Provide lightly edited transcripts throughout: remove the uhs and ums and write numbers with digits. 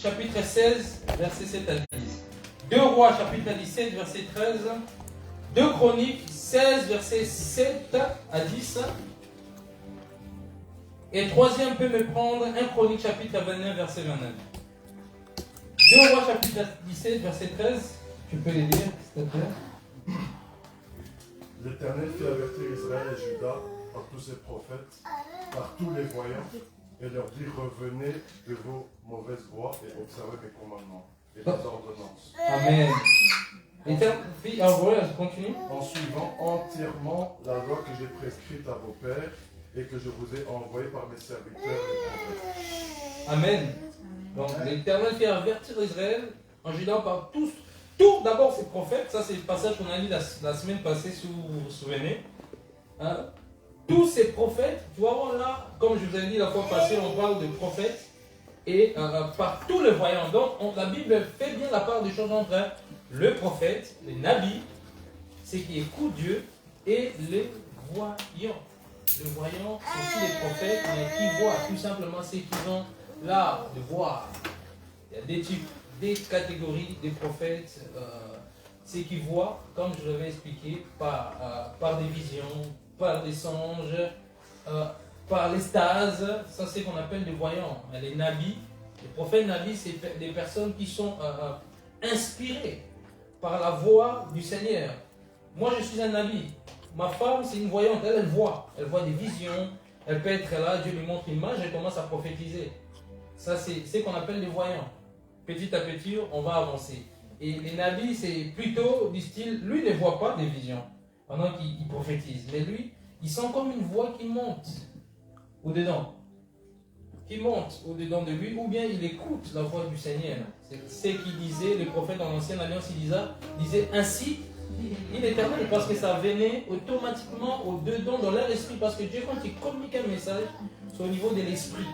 chapitre 16, verset 7 à 10. 2 Rois, chapitre 17, verset 13. 2 Chroniques, 16, verset 7 à 10. Et troisième peut me prendre 1 Chronique, chapitre 29, verset 29. 2 Rois, chapitre 17, verset 13. Tu peux les lire, s'il te plaît. L'Éternel fit avertir Israël et Juda par tous ses prophètes, par tous les voyants, et leur dit: revenez de vos mauvaises voies et observez mes commandements et mes ordonnances. Amen. Continue. En suivant entièrement la loi que j'ai prescrite à vos pères et que je vous ai envoyée par mes serviteurs les prophètes. Amen. Donc l'Éternel fait avertir Israël en Juda par tout d'abord ses prophètes. Ça c'est le passage qu'on a lu la semaine passée, si vous vous souvenez. Hein? Tous ces prophètes, tu vois là, comme je vous ai dit la fois passée, on parle de prophètes et par tous les voyants. Donc la Bible fait bien la part des choses entre le prophète, les nabis, ceux qui écoutent Dieu, et les voyants. Les voyants, c'est aussi les prophètes, mais qui voient tout simplement ceux qui ont l'art de voir. Il y a des types, des catégories des prophètes, ceux qui voient, comme je l'avais expliqué, par des visions, par des songes, par les stases. Ça c'est ce qu'on appelle des voyants. Les nabis, les prophètes nabis, c'est des personnes qui sont inspirées par la voix du Seigneur. Moi je suis un nabi. Ma femme c'est une voyante, elle voit des visions, elle peut être là, Dieu lui montre une image, elle commence à prophétiser. Ça c'est ce qu'on appelle des voyants. Petit à petit on va avancer. Et les nabis c'est plutôt du style, lui ne voit pas des visions pendant qu'il prophétise, mais lui il sent comme une voix qui monte au-dedans. Qui monte au-dedans de lui, ou bien il écoute la voix du Seigneur. C'est ce qu'il disait, les prophètes dans l'ancienne alliance, il disait ainsi, il est éternel, parce que ça venait automatiquement au-dedans dans leur esprit, parce que Dieu, quand il communique un message, c'est au niveau de l'esprit.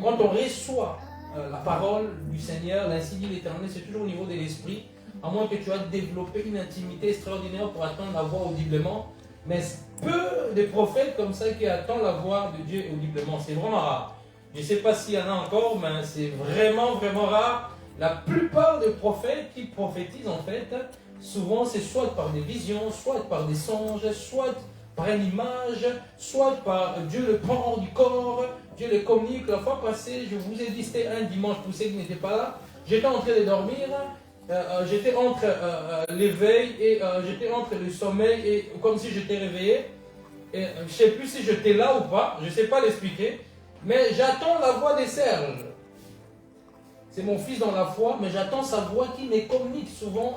Quand on reçoit la parole du Seigneur, l'ainsi dit l'Éternel, c'est toujours au niveau de l'esprit, à moins que tu aies développé une intimité extraordinaire pour attendre la voix audiblement. Mais peu de prophètes comme ça qui attendent la voix de Dieu audiblement, c'est vraiment rare. Je ne sais pas s'il y en a encore, mais c'est vraiment, vraiment rare. La plupart des prophètes qui prophétisent, en fait, souvent c'est soit par des visions, soit par des songes, soit par une image, soit par Dieu le prend hors du corps, Dieu le communique. La fois passée, je vous ai dit, c'était un dimanche, pour ceux qui n'étaient pas là, j'étais en train de dormir, j'étais entre l'éveil et j'étais entre le sommeil, et comme si j'étais réveillé. Et, je ne sais plus si j'étais là ou pas, je ne sais pas l'expliquer. Mais j'attends la voix des Serges. C'est mon fils dans la foi, mais j'attends sa voix qui me communique souvent.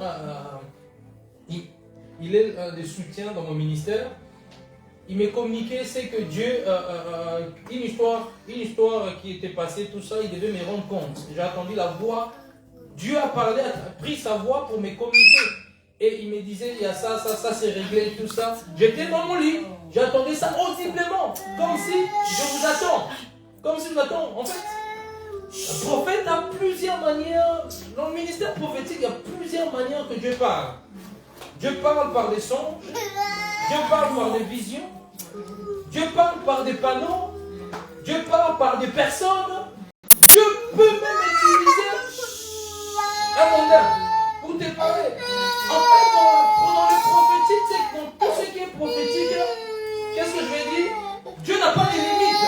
Il est de soutien dans mon ministère. Il m'a communiqué, c'est que Dieu, une histoire qui était passée, tout ça, il devait me rendre compte. J'ai attendu la voix. Dieu a parlé, a pris sa voix pour me communiquer. Et il me disait, il y a ça, c'est réglé, tout ça. J'étais dans mon lit, j'attendais ça audiblement, comme si je vous attends. Comme si je vous attends. En fait, le prophète a plusieurs manières. Dans le ministère prophétique, il y a plusieurs manières que Dieu parle. Dieu parle par des songes, Dieu parle par des visions, Dieu parle par des panneaux, Dieu parle par des personnes. Dieu peut même utiliser un mandat pour te parler. En fait, dans le prophétique, c'est que dans tout ce qui est prophétique, qu'est-ce que je vais dire? Dieu n'a pas de limites,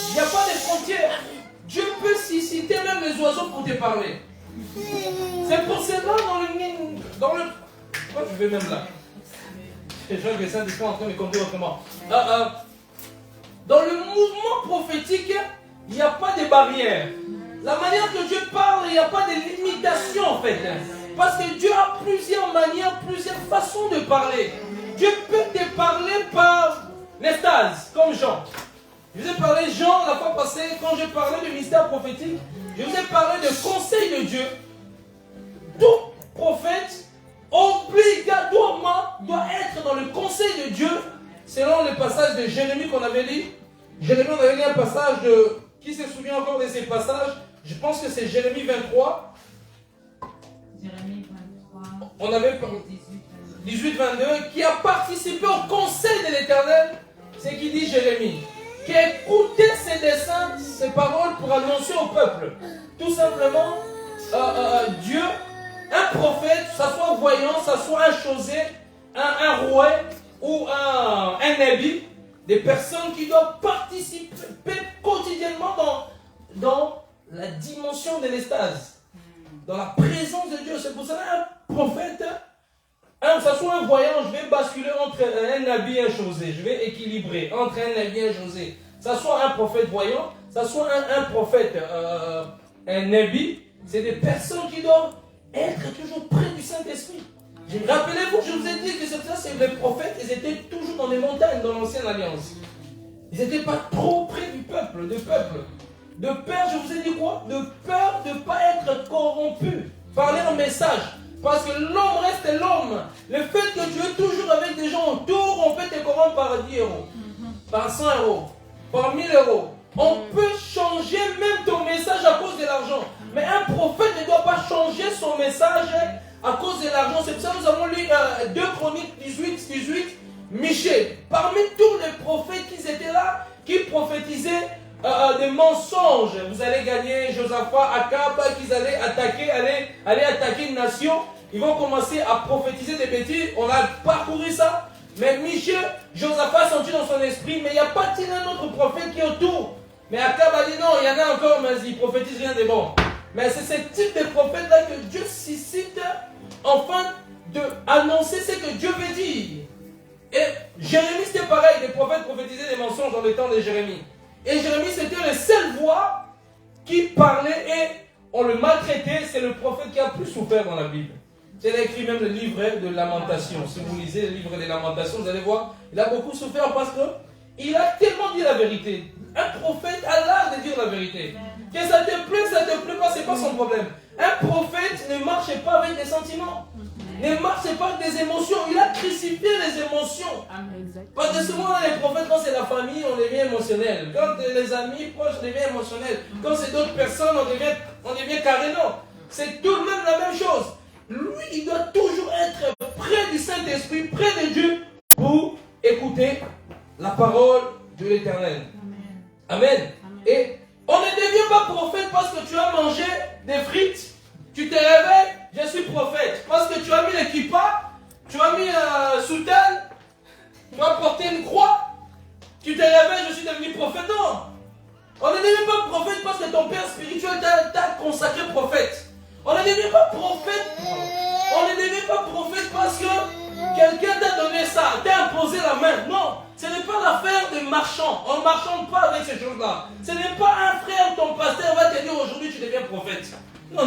il n'y a pas de frontières. Dieu peut citer même les oiseaux pour te parler. C'est pour cela dans le pourquoi je vais même là? Les gens que Saint-Esprit sont en train de conduire autrement. Dans le mouvement prophétique, il n'y a pas de barrière. La manière que Dieu parle, il n'y a pas de limitation en fait. Parce que Dieu a plusieurs manières, plusieurs façons de parler. Dieu peut te parler par l'extase, comme Jean. Je vous ai parlé, Jean, la fois passée, quand j'ai parlé du mystère prophétique, je vous ai parlé de conseil de Dieu. Tout prophète, obligatoirement, doit être dans le conseil de Dieu, selon le passage de Jérémie qu'on avait lu. Jérémie, on avait lu un passage de... Qui se souvient encore de ces passages? Je pense que c'est Jérémie 23. Jérémie 23. On avait 18-22, qui a participé au conseil de l'Éternel. C'est qui dit Jérémie, qui a écouté ses desseins, ses paroles pour annoncer au peuple. Tout simplement, Dieu, un prophète, ça soit voyant, ça soit un chosé, un roi ou un nabi, des personnes qui doivent participer quotidiennement dans la dimension de l'extase, dans la présence de Dieu. C'est pour ça qu'un prophète, que ce soit un voyant, je vais basculer entre un nabi et un chosé, je vais équilibrer entre un nabi et un chosé. Ça soit un prophète voyant, ça soit un prophète, un nabi, c'est des personnes qui doivent être toujours près du Saint-Esprit. Rappelez-vous, je vous ai dit que c'est les prophètes, ils étaient toujours dans les montagnes, dans l'ancienne alliance. Ils n'étaient pas trop près du peuple, de peur, je vous ai dit quoi? De peur de ne pas être corrompu par leur message. Parce que l'homme reste l'homme. Le fait que tu es toujours avec des gens autour, on peut te corrompre par 10 euros, par 100 euros, par 1000 euros. On peut changer même ton message à cause de l'argent. Mais un prophète ne doit pas changer son message à cause de l'argent. C'est pour ça que nous avons lu 2 Chroniques 18. Michée. Parmi tous les prophètes qui étaient là, qui prophétisaient des mensonges. Vous allez gagner Josaphat, Akab, qu'ils allaient attaquer une nation. Ils vont commencer à prophétiser des bêtises. On a parcouru ça. Mais Michée, Josaphat senti dans son esprit, mais il n'y a pas un autre prophète qui est autour. Mais Akab a dit non, il y en a encore, mais il ne prophétise rien de bon. Mais c'est ce type de prophète-là que Dieu suscite afin d'annoncer ce que Dieu veut dire. Et Jérémie, c'était pareil, les prophètes prophétisaient des mensonges dans le temps de Jérémie. Et Jérémie, c'était la seule voix qui parlait et on le maltraitait. C'est le prophète qui a plus souffert dans la Bible. Il a écrit même le livre de Lamentations. Si vous lisez le livre des Lamentations, vous allez voir, il a beaucoup souffert parce qu'il a tellement dit la vérité. Un prophète a l'art de dire la vérité. Que ça te plaît pas, c'est pas son problème. Un prophète ne marche pas avec des sentiments. Ne marche pas avec des émotions. Il a crucifié les émotions. Parce que souvent, les prophètes, quand c'est la famille, on devient émotionnel. Quand les amis proches, on devient émotionnel. Quand c'est d'autres personnes, on devient carré. Non. C'est tout de même la même chose. Lui, il doit toujours être près du Saint-Esprit, près de Dieu, pour écouter la parole de l'Éternel. Amen. Et on ne devient pas prophète parce que tu as mangé des frites. Tu te réveilles, je suis prophète. Parce que tu as mis l'équipa, tu as mis soutane, tu as porté une croix. Tu te réveilles, je suis devenu prophète. Non. On ne devient pas prophète parce que ton père spirituel t'a consacré prophète. On ne devient pas prophète. On ne devient pas prophète parce que quelqu'un t'a donné ça, t'a imposé la main. Non. Ce n'est pas l'affaire des marchands. On ne marchande pas avec ces choses-là. Ce n'est pas un frère, ton pasteur va te dire aujourd'hui tu deviens prophète. Non.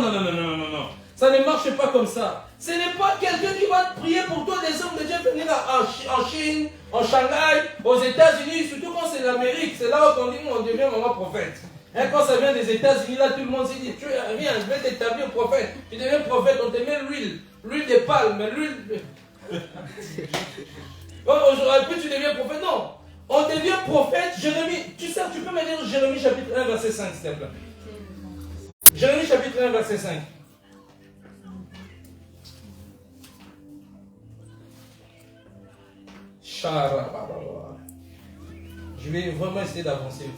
Ça ne marche pas comme ça. Ce n'est pas quelqu'un qui va prier pour toi, des hommes de Dieu venir en Chine, en Shanghai, aux États-Unis, surtout quand c'est l'Amérique. C'est là où on dit on devient vraiment prophète. Et quand ça vient des États-Unis, là tout le monde s'est dit viens, je vais t'établir prophète. Tu deviens prophète, on te met l'huile de palme, l'huile. Puis tu deviens prophète. Non, on devient prophète. Jérémie, tu sais, tu peux me lire Jérémie chapitre 1, verset 5, s'il te plaît. Jérémie chapitre 1, verset 5. Je vais vraiment essayer d'avancer vite.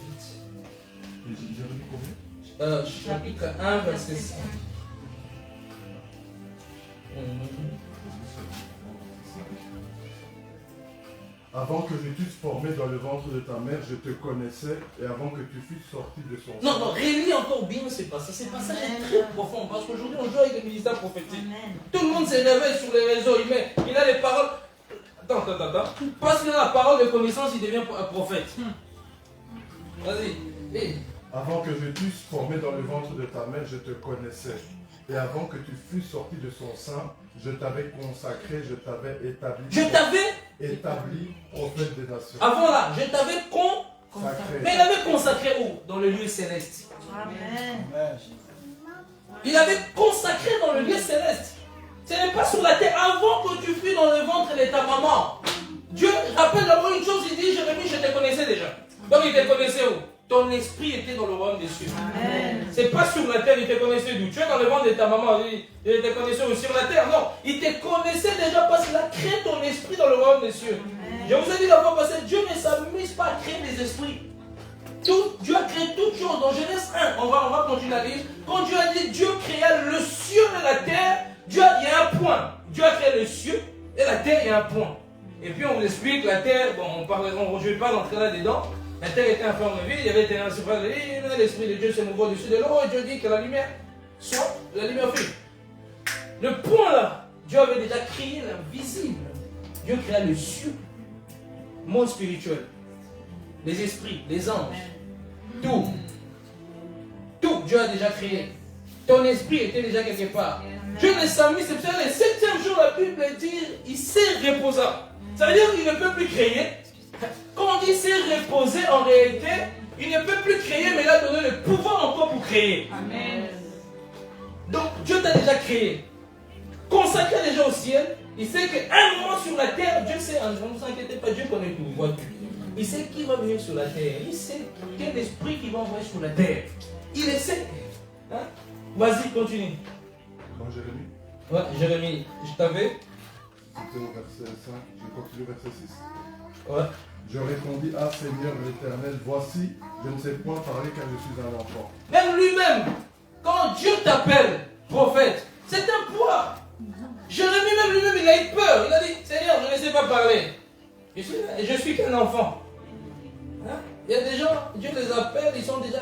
Chapitre 1, verset 5. Avant que je t'eusse formé dans le ventre de ta mère, je te connaissais, et avant que tu fusses sorti de son sein. Non, relis encore bien ce passage. Ce passage est très profond, parce qu'aujourd'hui, on joue avec des ministères prophétiques. Tout le monde se réveille sur les réseaux, il a les paroles. Attends. Parce qu'il a la parole de connaissance, il devient prophète. Vas-y, lis. Avant que je t'eusse formé dans le ventre de ta mère, je te connaissais. Et avant que tu fusses sorti de son sein, je t'avais consacré, je t'avais établi. Je t'avais établi prophète des nations. Avant là, je t'avais consacré. Mais il avait consacré où? Dans le lieu céleste. Amen. Il avait consacré dans le lieu céleste. Ce n'est pas sur la terre. Avant que tu fuis dans le ventre de ta maman. Dieu rappelle d'abord une chose, il dit, Jérémie, je te connaissais déjà. Donc il te connaissait où? Ton esprit était dans le royaume des cieux. C'est pas sur la terre, il te connaissait d'où? Tu es dans le ventre de ta maman, il te connaissait où? Sur la terre? Non, il te connaissait déjà parce qu'il a créé ton esprit dans le royaume des cieux. Amen. Je vous ai dit la fois passée, Dieu ne s'amuse pas à créer des esprits. Dieu a créé toutes choses. Dans Genèse 1, on va continuer à lire. Quand Dieu a dit, Dieu créa le un point. Et puis on vous explique la terre, bon, je ne vais pas rentrer là-dedans. La terre était en forme vide, il y avait un surface de l'île, l'Esprit de Dieu se mouvait au-dessus de l'eau, et Dieu dit que la lumière soit, la lumière fut. Le point là, Dieu avait déjà créé l'invisible. Dieu créa le ciel, monde spirituel, les esprits, les anges, tout. Tout, Dieu a déjà créé. Ton esprit était déjà quelque part. Dieu les a mis, c'est pour ça que le 7e jour, la Bible dit, il s'est reposé. Ça veut dire qu'il ne peut plus créer. Quand on dit s'est reposé, en réalité, il ne peut plus créer, mais il a donné le pouvoir encore pour créer. Amen. Donc Dieu t'a déjà créé. Consacré déjà au ciel. Il sait qu'un moment sur la terre, Dieu sait, ne vous inquiétez pas, Dieu connaît tout, il voit tout. Il sait qui va venir sur la terre. Il sait quel esprit qui va envoyer sur la terre. Il le sait. Hein? Vas-y, continue. Dans Jérémie, Ouais, Jérémie, je t'avais. c'était au verset 5, je continue au verset 6. Ouais. Je répondis, ah Seigneur l'Éternel, voici, je ne sais point parler car je suis un enfant. Même lui-même, quand Dieu t'appelle prophète, c'est un poids. Jérémie, même lui-même, il a eu peur. Il a dit, Seigneur, je ne sais pas parler. Je suis qu'un enfant. Hein? Il y a des gens, Dieu les appelle, ils sont déjà,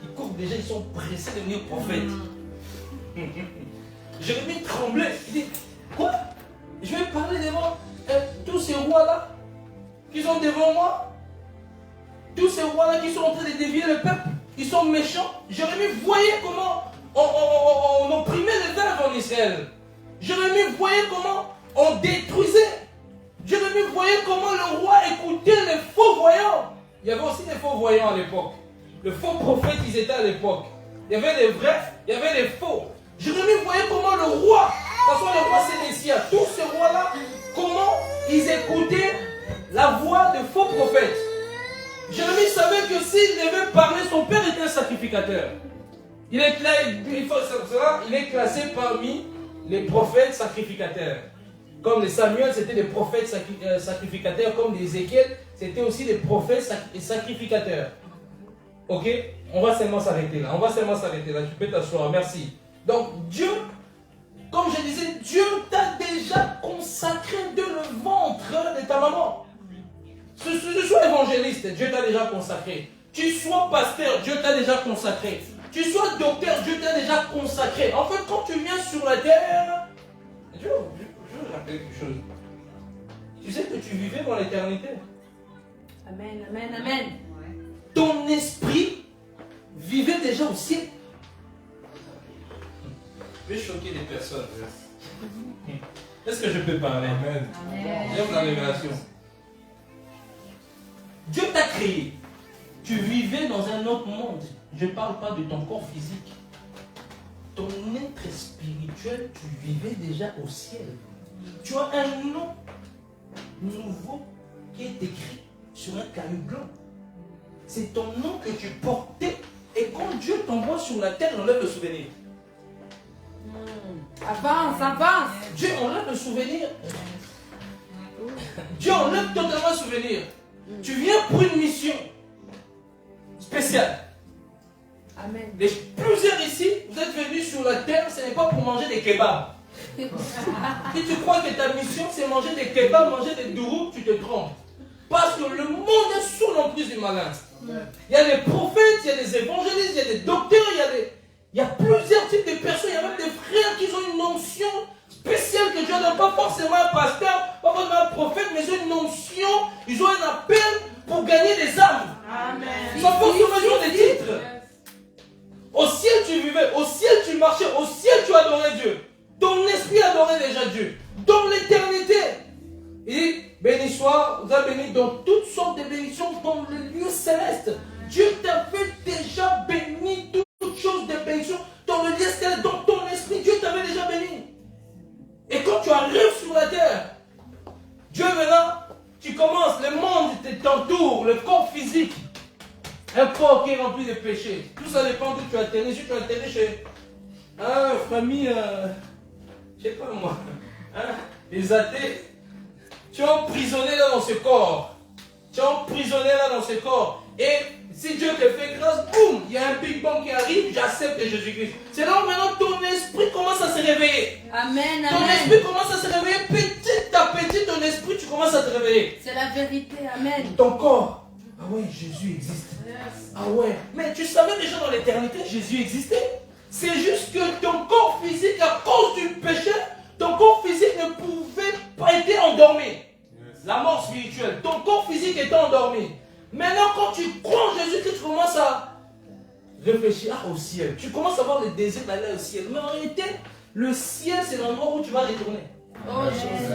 ils courent déjà, ils sont pressés de devenir prophètes. Jérémie tremblait. Il dit, quoi? Je vais parler devant tous ces rois-là qui sont devant moi. Tous ces rois-là qui sont en train de dévier le peuple. Ils sont méchants. Jérémie voyait comment on opprimait les veuves en Israël. Jérémie voyait comment on détruisait. Jérémie voyait comment le roi écoutait les faux voyants. Il y avait aussi des faux voyants à l'époque. Les faux prophètes, ils étaient à l'époque. Il y avait des vrais, il y avait des faux. Jérémie voyait comment le roi, parce que le roi Sédécia, tous ces rois-là, comment ils écoutaient la voix de faux prophètes. Jérémie savait que s'il devait parler, son père était un sacrificateur. Il est classé parmi les prophètes sacrificateurs. Comme les Samuel, c'était des prophètes sacrificateurs, comme les Ézéchiel, c'était aussi des prophètes sacrificateurs. Ok? On va seulement s'arrêter là. Tu peux t'asseoir. Merci. Donc, Dieu, comme je disais, Dieu t'a déjà consacré de le ventre de ta maman. Que tu sois évangéliste, Dieu t'a déjà consacré. Tu sois pasteur, Dieu t'a déjà consacré. Tu sois docteur, Dieu t'a déjà consacré. En fait, quand tu viens sur la terre, je veux rappeler quelque chose. Tu sais que tu vivais dans l'éternité. Amen, amen, amen. Ton esprit vivait déjà au ciel. Je vais choquer des personnes. Est-ce que je peux parler? Amen. J'aime la révélation. Dieu t'a créé. Tu vivais dans un autre monde. Je ne parle pas de ton corps physique. Ton être spirituel, tu vivais déjà au ciel. Tu as un nom nouveau qui est écrit sur un caillou blanc. C'est ton nom que tu portais. Et quand Dieu t'envoie sur la terre, il enlève le souvenir. Avance, avance. Dieu enlève le souvenir. Dieu enlève totalement le souvenir. Tu viens pour une mission spéciale. Amen. Plusieurs ici, vous êtes venus sur la terre, ce n'est pas pour manger des kebabs. Si tu crois que ta mission c'est manger des kebabs, manger des dourous, tu te trompes. Parce que le monde est sous l'emprise du malin. Il y a des prophètes, il y a des évangélistes, il y a des docteurs, il y a plusieurs types de personnes, il y a même des frères qui ont une onction spéciale que Dieu n'a pas forcément un pasteur, pas forcément un prophète, mais ils ont une onction, ils ont un appel pour gagner des âmes. Amen. Ils sont forcément des titres. Au ciel tu vivais, au ciel tu marchais, au ciel tu adorais Dieu. Ton esprit adorait déjà Dieu. Dans l'éternité. Il dit, béni soit, vous avez béni dans toutes sortes de bénédictions dans le lieu céleste. Dieu t'a fait déjà béni toutes choses de bénédictions dans le lieu céleste, dans ton esprit. Dieu t'avait déjà béni. Et quand tu arrives sur la terre, Dieu maintenant, tu commences, le monde t'entoure, le corps physique. Un corps qui est rempli de péchés. Tout ça dépend d'où tu atterris. Si tu atterris chez famille, je sais pas moi, les athées, tu es emprisonné là dans ce corps. Tu es emprisonné là dans ce corps. Et si Dieu te fait grâce, boum, il y a un Big Bang qui arrive, j'accepte Jésus-Christ. C'est là où maintenant ton esprit commence à se réveiller. Amen, Ton amen. esprit commence à se réveiller petit à petit, te commences à te réveiller. C'est la vérité. Amen. Ton corps. Ah ouais, Jésus existe. Ah ouais. Mais tu savais déjà dans l'éternité, Jésus existait. C'est juste que ton corps physique, à cause du péché, ton corps physique ne pouvait pas être endormi. La mort spirituelle. Ton corps physique était endormi. Maintenant, quand tu crois en Jésus, tu commences à réfléchir au ciel. Tu commences à avoir le désir d'aller au ciel. Mais en réalité, le ciel, c'est l'endroit où tu vas retourner. Oh Jésus.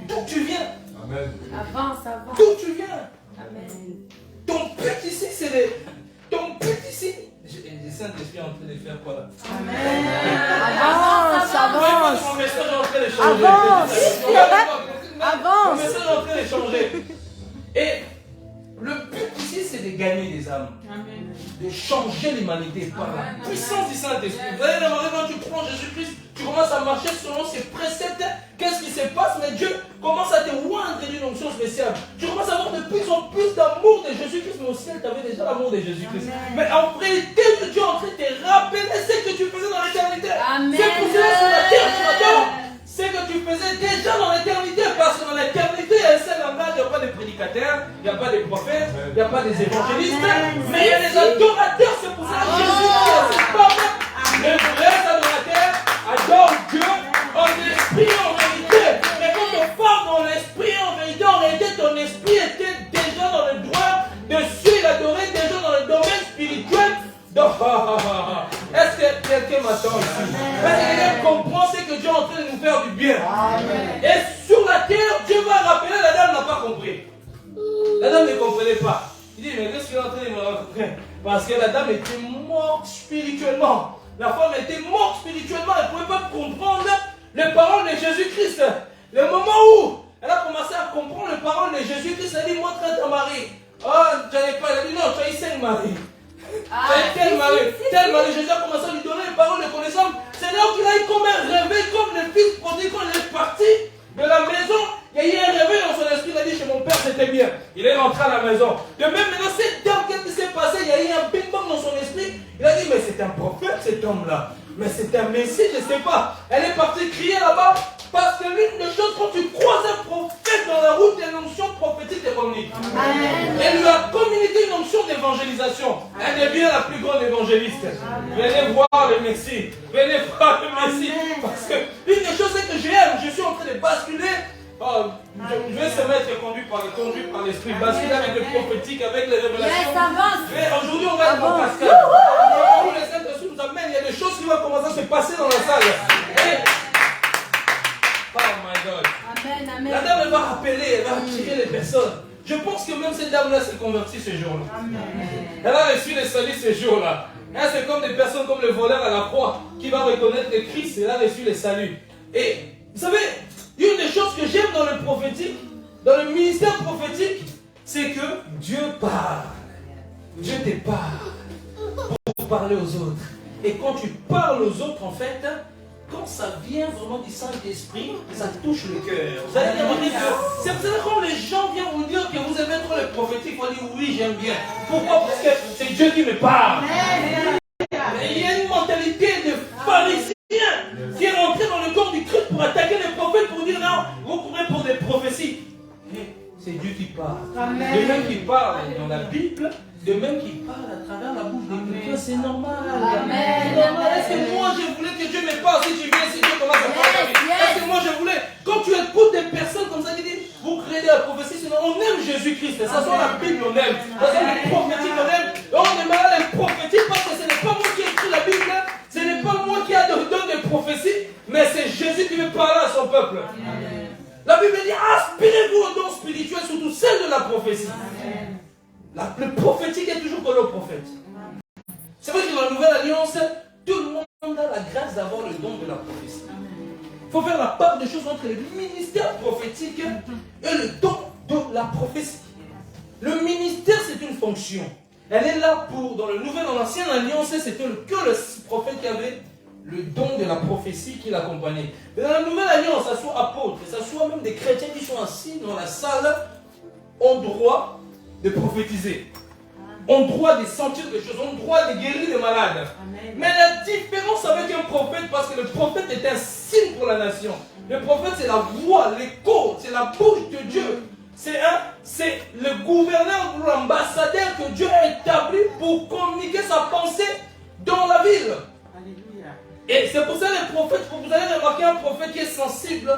D'où tu viens. Amen. Avance, avance. D'où tu viens. Amen. Ton but ici, c'est les... Ton but ici... Le Saint-Esprit est en train de faire quoi là? Amen. Avance, avance. Mon message est en train de changer. Avance. Mon Avance. message est en train de changer. Et le but ici, c'est de gagner des âmes. Amen. De changer l'humanité par la puissance du Saint-Esprit. Vous allez remarquer quand tu prends Jésus-Christ, tu commences à marcher selon ses préceptes. Qu'est-ce qui se passe? Mais Dieu commence à te oindre d'une onction spéciale. Tu commences à avoir de plus en plus d'amour de Jésus-Christ. Mais au ciel, tu avais déjà l'amour de Jésus-Christ. Mais en réalité, Dieu est en train de te rappeler ce que tu faisais dans l'éternité. Amen. C'est pour cela sur la terre, tu m'adores. C'est que tu faisais déjà dans l'éternité. Parce que dans l'éternité, il y a un seul langage. Il n'y a pas de prédicateurs, il n'y a pas de prophètes, il n'y a pas des évangélistes. Mais il y a des adorateurs. C'est pour ça que Jésus dit à ses peuples, les vrais adorateurs adorent Dieu en esprit et en vérité. Mais quand on parle dans l'esprit et en vérité, en réalité, ton esprit était déjà dans le droit de suivre, adorer déjà dans le domaine spirituel. Donc, est-ce que quelqu'un m'attend ici? Est-ce que quelqu'un comprend ce que Dieu est en train de nous faire du bien? Et sur la terre, Dieu va rappeler, la dame n'a pas compris. La dame ne comprenait pas. Il dit, mais qu'est-ce qu'il est en train de me raconter? Parce que la dame était morte spirituellement. La femme était morte spirituellement. Elle ne pouvait pas comprendre les paroles de Jésus-Christ. Le moment où elle a commencé à comprendre les paroles de Jésus-Christ, elle a dit, montre ton mari. Oh, tu n'en as pas. Elle a dit, non, tu as eu 5 maris. Tel mari, Jésus a commencé à lui donner les paroles de connaissance. C'est là qu'il a eu comme un réveil, comme le fils prodigue quand il est parti de la maison. Il y a eu un réveil dans son esprit. Il a dit, chez mon père c'était bien. Il est rentré à la maison. De même, maintenant, cette dame, qu'est-ce qui s'est passé? Il y a eu un big bang dans son esprit. Il a dit, mais c'est un prophète cet homme-là. Mais c'est un messie, je ne sais pas. Elle est partie crier là-bas. Parce que l'une des choses, quand tu croises un prophète dans la route, il y a une onction prophétique et communique. Elle lui a communiqué une onction d'évangélisation. Elle devient la plus grande évangéliste. Venez voir le Messie. Venez voir le Messie. Parce que l'une des choses c'est que j'aime, je suis en train de basculer. Oh, je vais se mettre conduit par l'esprit. Basculer avec le prophétique, avec les révélations. Yes, avance. Mais aujourd'hui, on va être en cascade. Où les Saint-Esprit nous amènent, il y a des choses qui vont commencer à se passer dans la salle. Et oh my God. Amen, amen. La dame, elle va rappeler, elle va attirer les personnes. Je pense que même cette dame-là s'est convertie ce jour-là. Elle a reçu le salut ce jour-là. Elle, c'est comme des personnes comme le voleur à la croix qui va reconnaître le Christ. Elle a reçu le salut. Et vous savez, une des choses que j'aime dans le prophétique, dans le ministère prophétique, c'est que Dieu parle. Dieu te parle pour parler aux autres. Et quand tu parles aux autres, en fait, quand ça vient vraiment du Saint-Esprit, ça touche le cœur. Vous allez remarquer que c'est pour ça que quand les gens viennent vous dire que vous aimez trop le prophétique, vous allez dire oui, j'aime bien. Pourquoi? Parce que c'est Dieu qui me parle. Mais il y a une mentalité de pharisien qui est rentré dans le corps du Christ pour attaquer les prophètes, pour dire non, vous courez pour des prophéties. Mais c'est Dieu qui parle. De même qu'il parle dans la Bible, de même qu'il parle à travers la bouche des chrétiens, c'est normal. C'est normal. Est-ce que moi je voulais que Dieu me parle si tu viens, si Dieu commence à parler? Est-ce que moi je voulais, quand tu écoutes des personnes comme ça qui disent, vous créez la prophétie, sinon on aime Jésus-Christ, ça soit la Bible, on aime. Ça soit le prophétique, on aime. Et on est malade les prophétiques parce que ce n'est pas moi qui ai écrit la Bible, ce n'est pas moi qui a le don de prophétie, mais c'est Jésus qui veut parler à son peuple. La Bible dit, aspirez-vous au don spirituel, surtout celle de la prophétie. Le prophétique est toujours pour le prophète. C'est vrai que dans la Nouvelle Alliance, tout le monde a la grâce d'avoir le don de la prophétie. Il faut faire la part des choses entre le ministère prophétique et le don de la prophétie. Le ministère, c'est une fonction. Elle est là pour, dans le Nouvel, dans l'Ancienne Alliance, c'était que le prophète qui avait le don de la prophétie qui l'accompagnait. Mais dans la Nouvelle Alliance, ça soit apôtres, ça soit même des chrétiens qui sont assis dans la salle, ont droit de prophétiser, ont droit de sentir des choses, ont droit de guérir les malades. Amen. Mais la différence avec un prophète, parce que le prophète est un signe pour la nation. Le prophète, c'est la voix, l'écho, c'est la bouche de Dieu. c'est le gouverneur ou l'ambassadeur que Dieu a établi pour communiquer sa pensée dans la ville. Et c'est pour ça que les prophètes, quand vous allez remarquer un prophète qui est sensible,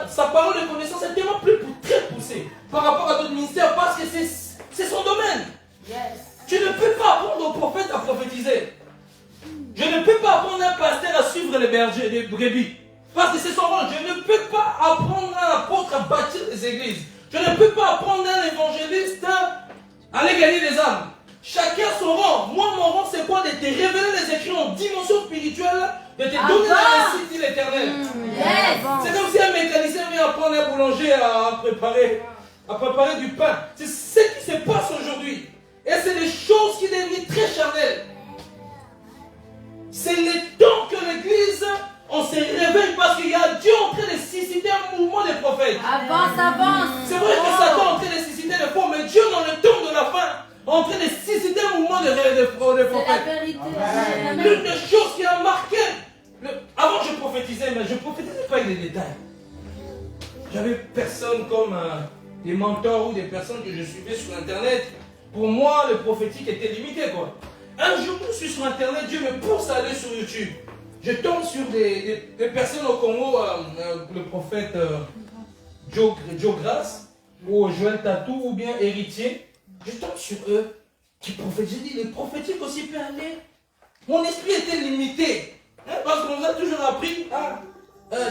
sa parole de connaissance est tellement très poussée par rapport à d'autres ministères parce que c'est son domaine. Tu ne peux pas apprendre au prophète à prophétiser. Je ne peux pas apprendre à un pasteur à suivre les bergers, les brebis. Parce que c'est son rôle. Je ne peux pas apprendre à un apôtre à bâtir des églises. Je ne peux pas apprendre à un évangéliste à aller gagner des âmes. Chacun son rang. Moi, mon rang, c'est quoi? De te révéler les écrits en dimension spirituelle, de te donner la réussite de l'éternel. C'est comme si un mécanicien vient apprendre un boulanger à préparer du pain. C'est ce qui se passe aujourd'hui. Et c'est des choses qui deviennent très charnelles. C'est le temps que l'Église, on se réveille parce qu'il y a Dieu en train de susciter un mouvement des prophètes. Avance. C'est vrai que Satan est en train de susciter des faux, mais Dieu dans le temps de la fin est en train de susciter un mouvement des prophètes. C'est la vérité. L'une des choses qui a marqué, avant je prophétisais, mais je ne prophétisais pas avec les détails. J'avais personne comme des mentors ou des personnes que je suivais sur Internet. Pour moi, le prophétique était limité, quoi. Un jour, je suis sur Internet, Dieu me pousse à aller sur YouTube. Je tombe sur des personnes au Congo, le prophète Joe Grace, ou Joël Tatou, ou bien Héritier. Je tombe sur eux qui prophétisent. J'ai dit, les prophétiques aussi peuvent aller. Mon esprit était limité. Hein, parce qu'on nous a toujours appris,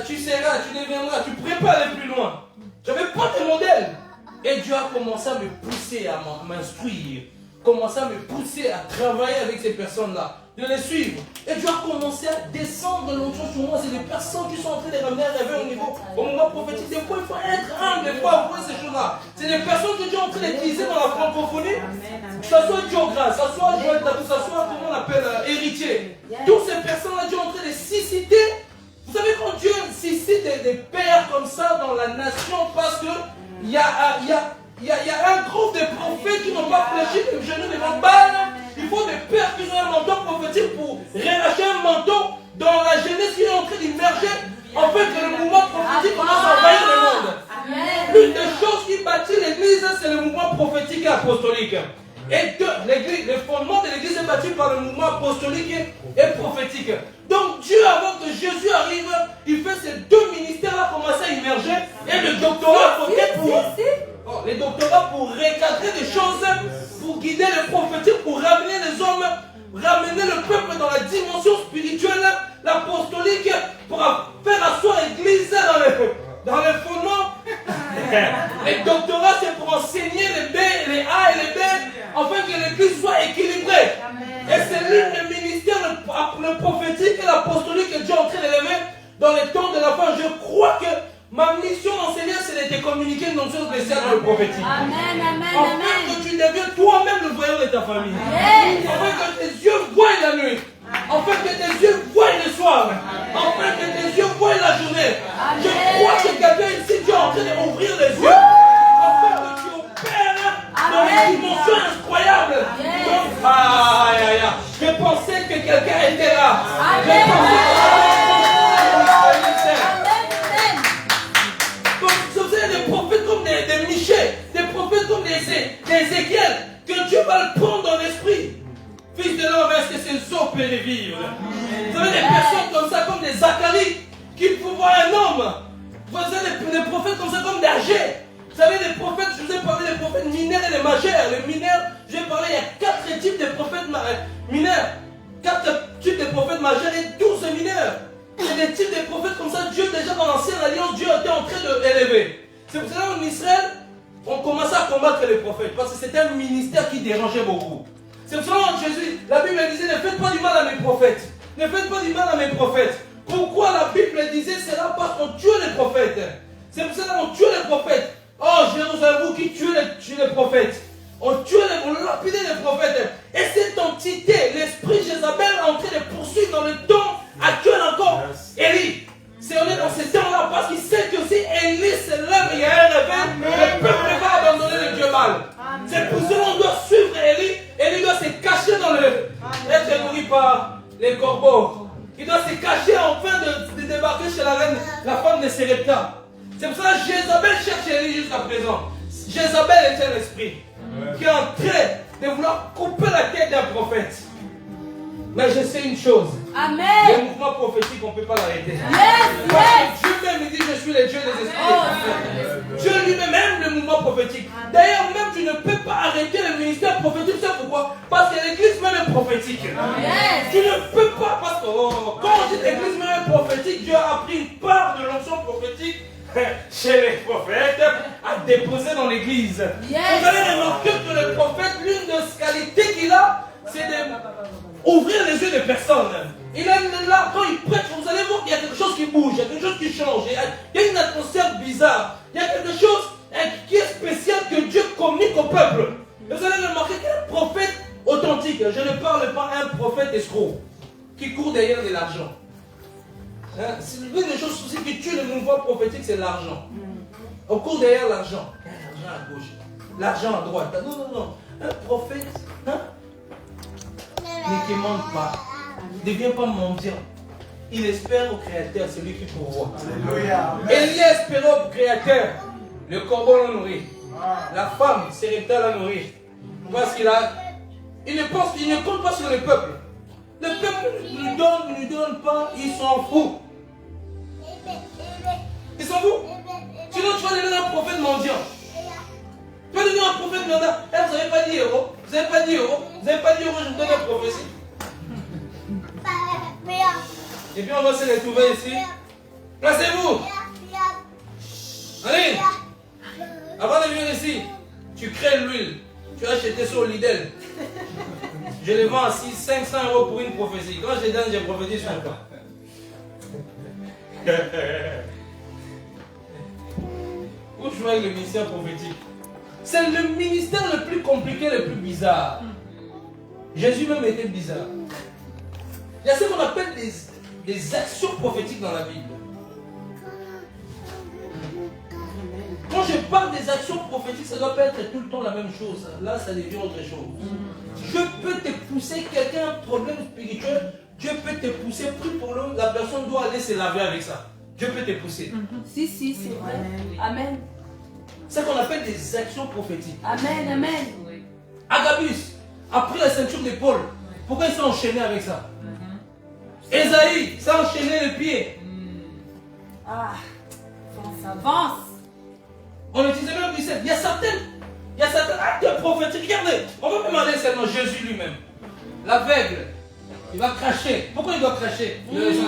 tu seras, tu deviendras, tu ne pourrais pas aller plus loin. Je n'avais pas de modèle. Et Dieu a commencé à me pousser à m'instruire, commencé à me pousser à travailler avec ces personnes-là, de les suivre. Et Dieu a commencé à descendre l'onction sur moi. C'est des personnes qui sont en train de ramener un réveil au moment prophétique. Des fois, il faut être humble, des fois, pour ces choses-là. C'est des personnes que Dieu est en train d'utiliser dans la francophonie. Que ce soit Joe Grace, que ce soit Joël Tatou, que ce soit, comment on appelle, héritier. Toutes ces personnes-là, Dieu est en train de susciter. Vous savez, quand Dieu suscite des pères comme ça dans la nation, parce que il y a un groupe de prophètes qui n'ont pas fléchi les genoux devant Baal. Il faut des pères qui ont un manteau prophétique pour relâcher un manteau dans la jeunesse qui est en train d'immerger, en fait que le mouvement prophétique commence à envahir le monde. L'une des choses qui bâtit l'église, c'est le mouvement prophétique et apostolique. Et le fondement de l'église est bâti par le mouvement apostolique et prophétique. Donc Dieu, avant que Jésus arrive, il fait ces deux ministères-là commencer à immerger. Et le doctorat les doctorats pour recadrer des choses, pour guider les prophétiques, pour ramener les hommes, ramener le peuple dans la dimension spirituelle, l'apostolique, pour faire asseoir l'église dans le fondement. Les doctorats, c'est pour enseigner les B, les A et les B, afin que l'église soit équilibrée. Et c'est l'une des ministères, le prophétique et l'apostolique que Dieu est en train d'élever dans les temps de la fin. Je crois que ma mission d'enseigner, c'est de te communiquer une notion spéciale dans le prophétique. Afin que tu deviennes toi-même le voyant de ta famille. Afin que tes yeux voient la nuit. Afin que tes yeux voient le soir. Afin que tes yeux voient la journée. Je crois que quelqu'un ici, Dieu est en train d'ouvrir les yeux. Afin que tu opères dans des dimensions incroyables. Je pensais que quelqu'un était là. Je pensais que des prophètes comme des Michel, des prophètes comme des Ézéchiel, que Dieu va le prendre dans l'esprit. Fils de l'homme, est-ce que ses os peuvent vivre? Vous avez des personnes comme ça, comme des Zacharie, qui peuvent voir un homme. Vous avez des prophètes comme ça, comme d'Agé. Vous savez, des prophètes, je vous ai parlé des prophètes mineurs et des magères. Les mineurs, je vais parler, il y a 4 types de prophètes mineurs. 4 types de prophètes majeurs et 12 mineurs. C'est des types de prophètes comme ça. Dieu, déjà dans l'ancienne alliance, Dieu était en train de l'élever. C'est pour cela qu'en Israël, on commençait à combattre les prophètes. Parce que c'était un ministère qui dérangeait beaucoup. C'est pour cela que Jésus, la Bible disait, ne faites pas du mal à mes prophètes. Ne faites pas du mal à mes prophètes. Pourquoi la Bible disait cela? Parce qu'on tuait les prophètes. C'est pour cela qu'on tuait les prophètes. Oh, Jérusalem, vous qui tuez les prophètes. On lapidait les prophètes. Et cette entité, l'esprit Jézabel, est en train de poursuivre dans le temps actuel encore Élie. On est dans ces temps-là parce qu'il sait que si Élie se lève, il y a un réveil, le peuple va abandonner le Dieu mal. C'est pour cela qu'on doit suivre Élie. Élie doit se cacher dans être nourri par les corbeaux. Il doit se cacher afin de débarquer chez la reine, la femme de Sérepta. C'est pour ça que Jézabel cherche Élie jusqu'à présent. Jézabel est un esprit qui est en train de vouloir couper la tête d'un prophète. Mais je sais une chose. Amen. Le mouvement prophétique, on ne peut pas l'arrêter. Yes, Parce yes. que Dieu même dit, je suis le Dieu des esprits. Dieu lui-même aime le mouvement prophétique. D'ailleurs, même tu ne peux pas arrêter le ministère prophétique. Tu sais pourquoi? Parce que l'église même est prophétique. Yes. Tu ne peux pas, parce que quand on dit l'église même est prophétique, Dieu a pris une part de l'onction prophétique chez les prophètes à déposer dans l'église. Yes. Vous allez remarquer que le prophète, l'une des qualités qu'il a, c'est d'ouvrir les yeux des personnes. Il est là, quand il prêche, vous allez voir qu'il y a quelque chose qui bouge, il y a quelque chose qui change, il y a une atmosphère bizarre, il y a quelque chose qui est spécial que Dieu communique au peuple. Et vous allez remarquer qu'il y a un prophète authentique. Je ne parle pas d'un prophète escroc qui court derrière de l'argent. C'est l'une des choses aussi qui tue le mouvement prophétique, c'est l'argent. On court derrière l'argent. L'argent à gauche, l'argent à droite. Non, non, non. Un prophète ne demande pas. Il ne devient pas mendiant. Il espère au Créateur, celui qui pourvoit. Élie a espéré au Créateur. Le corbeau l'a nourri. La femme, Séréta l'a nourri. Parce qu'il a. Il ne compte pas sur le peuple. Le peuple ne lui donne pas, il s'en fout. Il s'en fout. Sinon, tu vas devenir un prophète mendiant. Tu vas devenir un prophète mendiant. Vous n'avez pas 10 euros. Vous n'avez pas 10 euros. Vous n'avez pas 10 euros, je vous donne une prophétie. Et puis on va se retrouver ici. Placez-vous. Allez. Avant de venir ici, tu crées l'huile. Tu as acheté sur Lidl. Je les vends à 500 euros pour une prophétie. Quand je donne, j'ai prophétisé sur toi. Où je vois le ministère prophétique? C'est le ministère le plus compliqué, le plus bizarre. Jésus même était bizarre. Il y a ce qu'on appelle des actions prophétiques dans la Bible. Quand je parle des actions prophétiques, ça ne doit pas être tout le temps la même chose. Là, ça devient autre chose. Dieu peut te pousser, quelqu'un a un problème spirituel, Dieu peut te pousser, prie pour l'homme, la personne doit aller se laver avec ça. Dieu peut te pousser. Si, c'est vrai. Amen. C'est ce qu'on appelle des actions prophétiques. Amen, amen. Agabus a pris la ceinture d'épaule. Pourquoi il s'est enchaîné avec ça? Ésaïe s'est enchaîné les pieds. Ah, ça avance. On utilisait même 17. Il y a certains actes prophétiques. Regardez, on va même aller seulement Jésus lui-même. L'aveugle, il va cracher. Pourquoi il doit cracher? Jésus.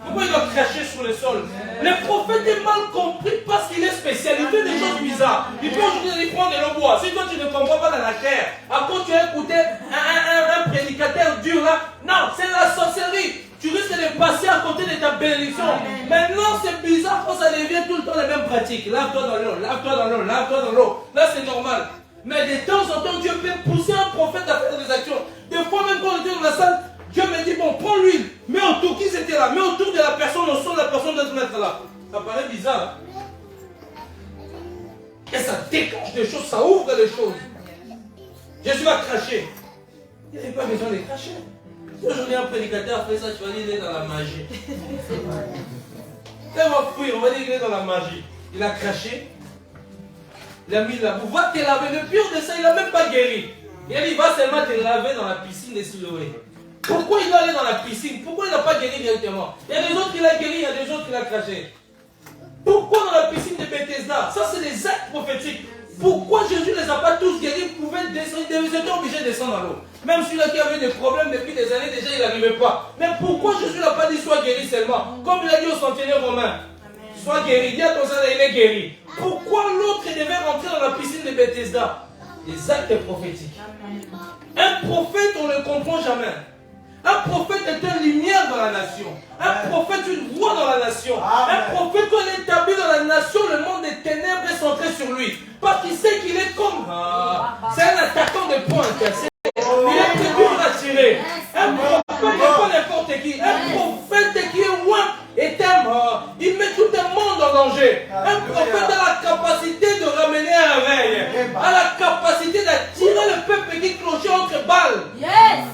Pourquoi il doit cracher sur le sol? Le prophète est mal compris parce qu'il est spécial. Il fait des choses bizarres. Il peut aujourd'hui aller prendre de l'eau boire. Si toi tu ne comprends pas dans la terre, à quoi tu as écouté un prédicateur dur là? Non, c'est la sorcellerie. Tu risques de passer à côté de ta bénédiction. Maintenant c'est bizarre quand ça devient tout le temps les mêmes pratiques. Lave-toi dans l'eau, lave-toi dans l'eau, lave-toi dans l'eau. Là c'est normal. Mais de temps en temps Dieu peut pousser un prophète à faire des actions. Des fois même quand on était dans la salle, Dieu me dit, bon, prends l'huile, mets autour, qui c'était là, mets autour de la personne, au son de la personne doit se mettre là. Ça paraît bizarre. Hein? Et ça déclenche des choses, ça ouvre les choses. Jésus va cracher. Il n'y avait pas besoin de cracher. Si aujourd'hui un prédicateur fait ça, tu vas dire qu'il est dans la magie. Il va fuir, on va dire qu'il est dans la magie. Il a craché, il a mis la boue, va te laver. Le pire de ça, il n'a même pas guéri. Il a dit, va seulement te laver dans la piscine des Siloé. Pourquoi il doit aller dans la piscine? Pourquoi il n'a pas guéri directement? Il y a des autres qui l'ont guéri, il y a des autres qui l'ont craché. Pourquoi dans la piscine de Bethesda? Ça, c'est des actes prophétiques. Pourquoi Jésus ne les a pas tous guéris? Il pouvait descendre, ils étaient obligés de descendre dans l'eau. Même celui-là qui avait des problèmes depuis des années, déjà il n'arrivait pas. Mais pourquoi Jésus n'a pas dit sois guéri seulement? Comme il a dit au centenaire romain. Sois guéri, dis à ton Seigneur, il est guéri. Pourquoi l'autre devait rentrer dans la piscine de Bethesda? Des actes prophétiques. Un prophète, on ne le comprend jamais. Un prophète est une lumière dans la nation. Un prophète, une voix dans la nation. Un prophète, quand il est établi dans la nation, le monde des ténèbres est centré sur lui. Parce qu'il sait qu'il est comme... c'est un attaquant de pointe. Il est très dur à tirer. Un prophète n'est pas n'importe qui. Un prophète qui est loin et il met tout un monde en danger. Un prophète a la capacité de ramener un réveil. A la capacité d'attirer le peuple qui clochait entre balles. Yes.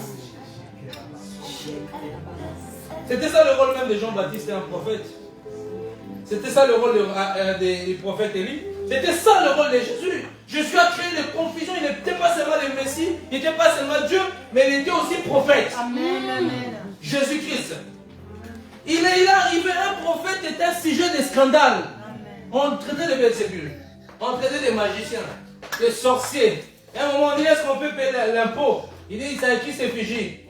C'était ça le rôle même de Jean-Baptiste et un prophète. C'était ça le rôle du prophète Élie. C'était ça le rôle de Jésus. Jésus a créé des confusions. Il n'était pas seulement le Messie, il n'était pas seulement Dieu, mais il était aussi prophète. Amen. Jésus-Christ. Il est arrivé, un prophète était un sujet de scandale. On traitait de Belzébul, on traitait des magiciens, des sorciers. À un moment donné, est-ce qu'on peut payer l'impôt? Il dit, c'est à qui c'est figé?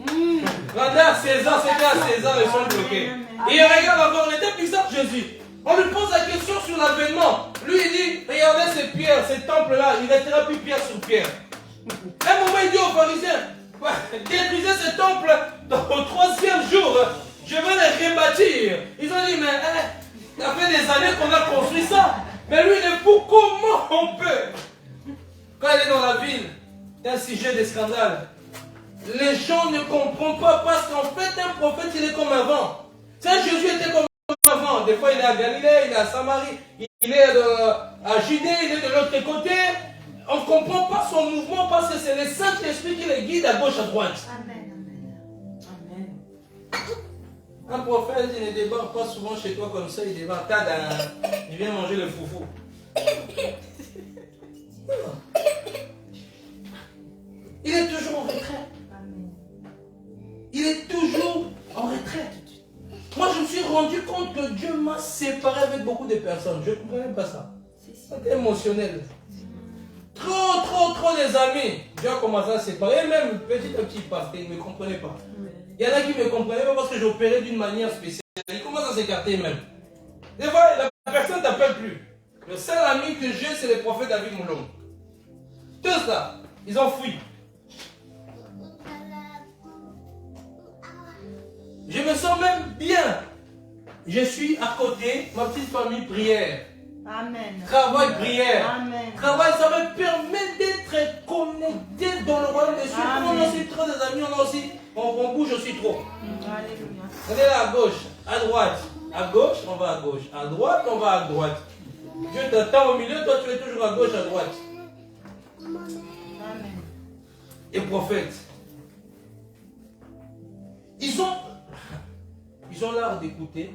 Rendez à César, c'était à César, ils sont bloqués. Et il regarde encore, il était bizarre Jésus. On lui pose la question sur l'avènement. Lui, il dit, regardez ces pierres, ces temples-là, il ne restera plus pierre sur pierre. À un moment, il dit aux pharisiens, détruisez ce temple au 3e jour. Je vais les rebâtir. Ils ont dit, mais ça fait des années qu'on a construit ça. Mais lui, il est fou. Comment on peut? Quand il est dans la ville, c'est un sujet de scandale. Les gens ne comprennent pas parce qu'en fait, un prophète, il est comme avant. Ça, Jésus était comme avant. Des fois, il est à Galilée, il est à Samarie, il est à Judée, il est de l'autre côté. On ne comprend pas son mouvement parce que c'est le Saint-Esprit qui les guide à gauche, à droite. Amen. Un prophète, il ne débarque pas souvent chez toi comme ça, il débarque, il vient manger le foufou. Il est toujours en retrait. Il est toujours en retrait. Moi, je me suis rendu compte que Dieu m'a séparé avec beaucoup de personnes. Je ne comprenais pas ça. C'était émotionnel. Trop des amis. Dieu a commencé à séparer. Même petit à petit, parce qu'ils ne me comprenaient pas. Il y en a qui ne me comprenaient pas parce que j'opérais d'une manière spéciale. Ils commencent à s'écarter même. Des fois, la personne ne t'appelle plus. Le seul ami que j'ai, c'est le prophète David Moulom. Tous là, ils ont fui. Je me sens même bien. Je suis à côté, ma petite famille prière. Amen. Travail, prière. Amen. Travail, ça me permet d'être connecté dans le royaume des cieux. On a aussi trop des amis, on bouge aussi trop. Alléluia. On est là à gauche, à droite. À gauche, on va à gauche. À droite, on va à droite. Dieu t'attend au milieu, toi tu es toujours à gauche, à droite. Amen. Et prophètes, ils ont l'art d'écouter,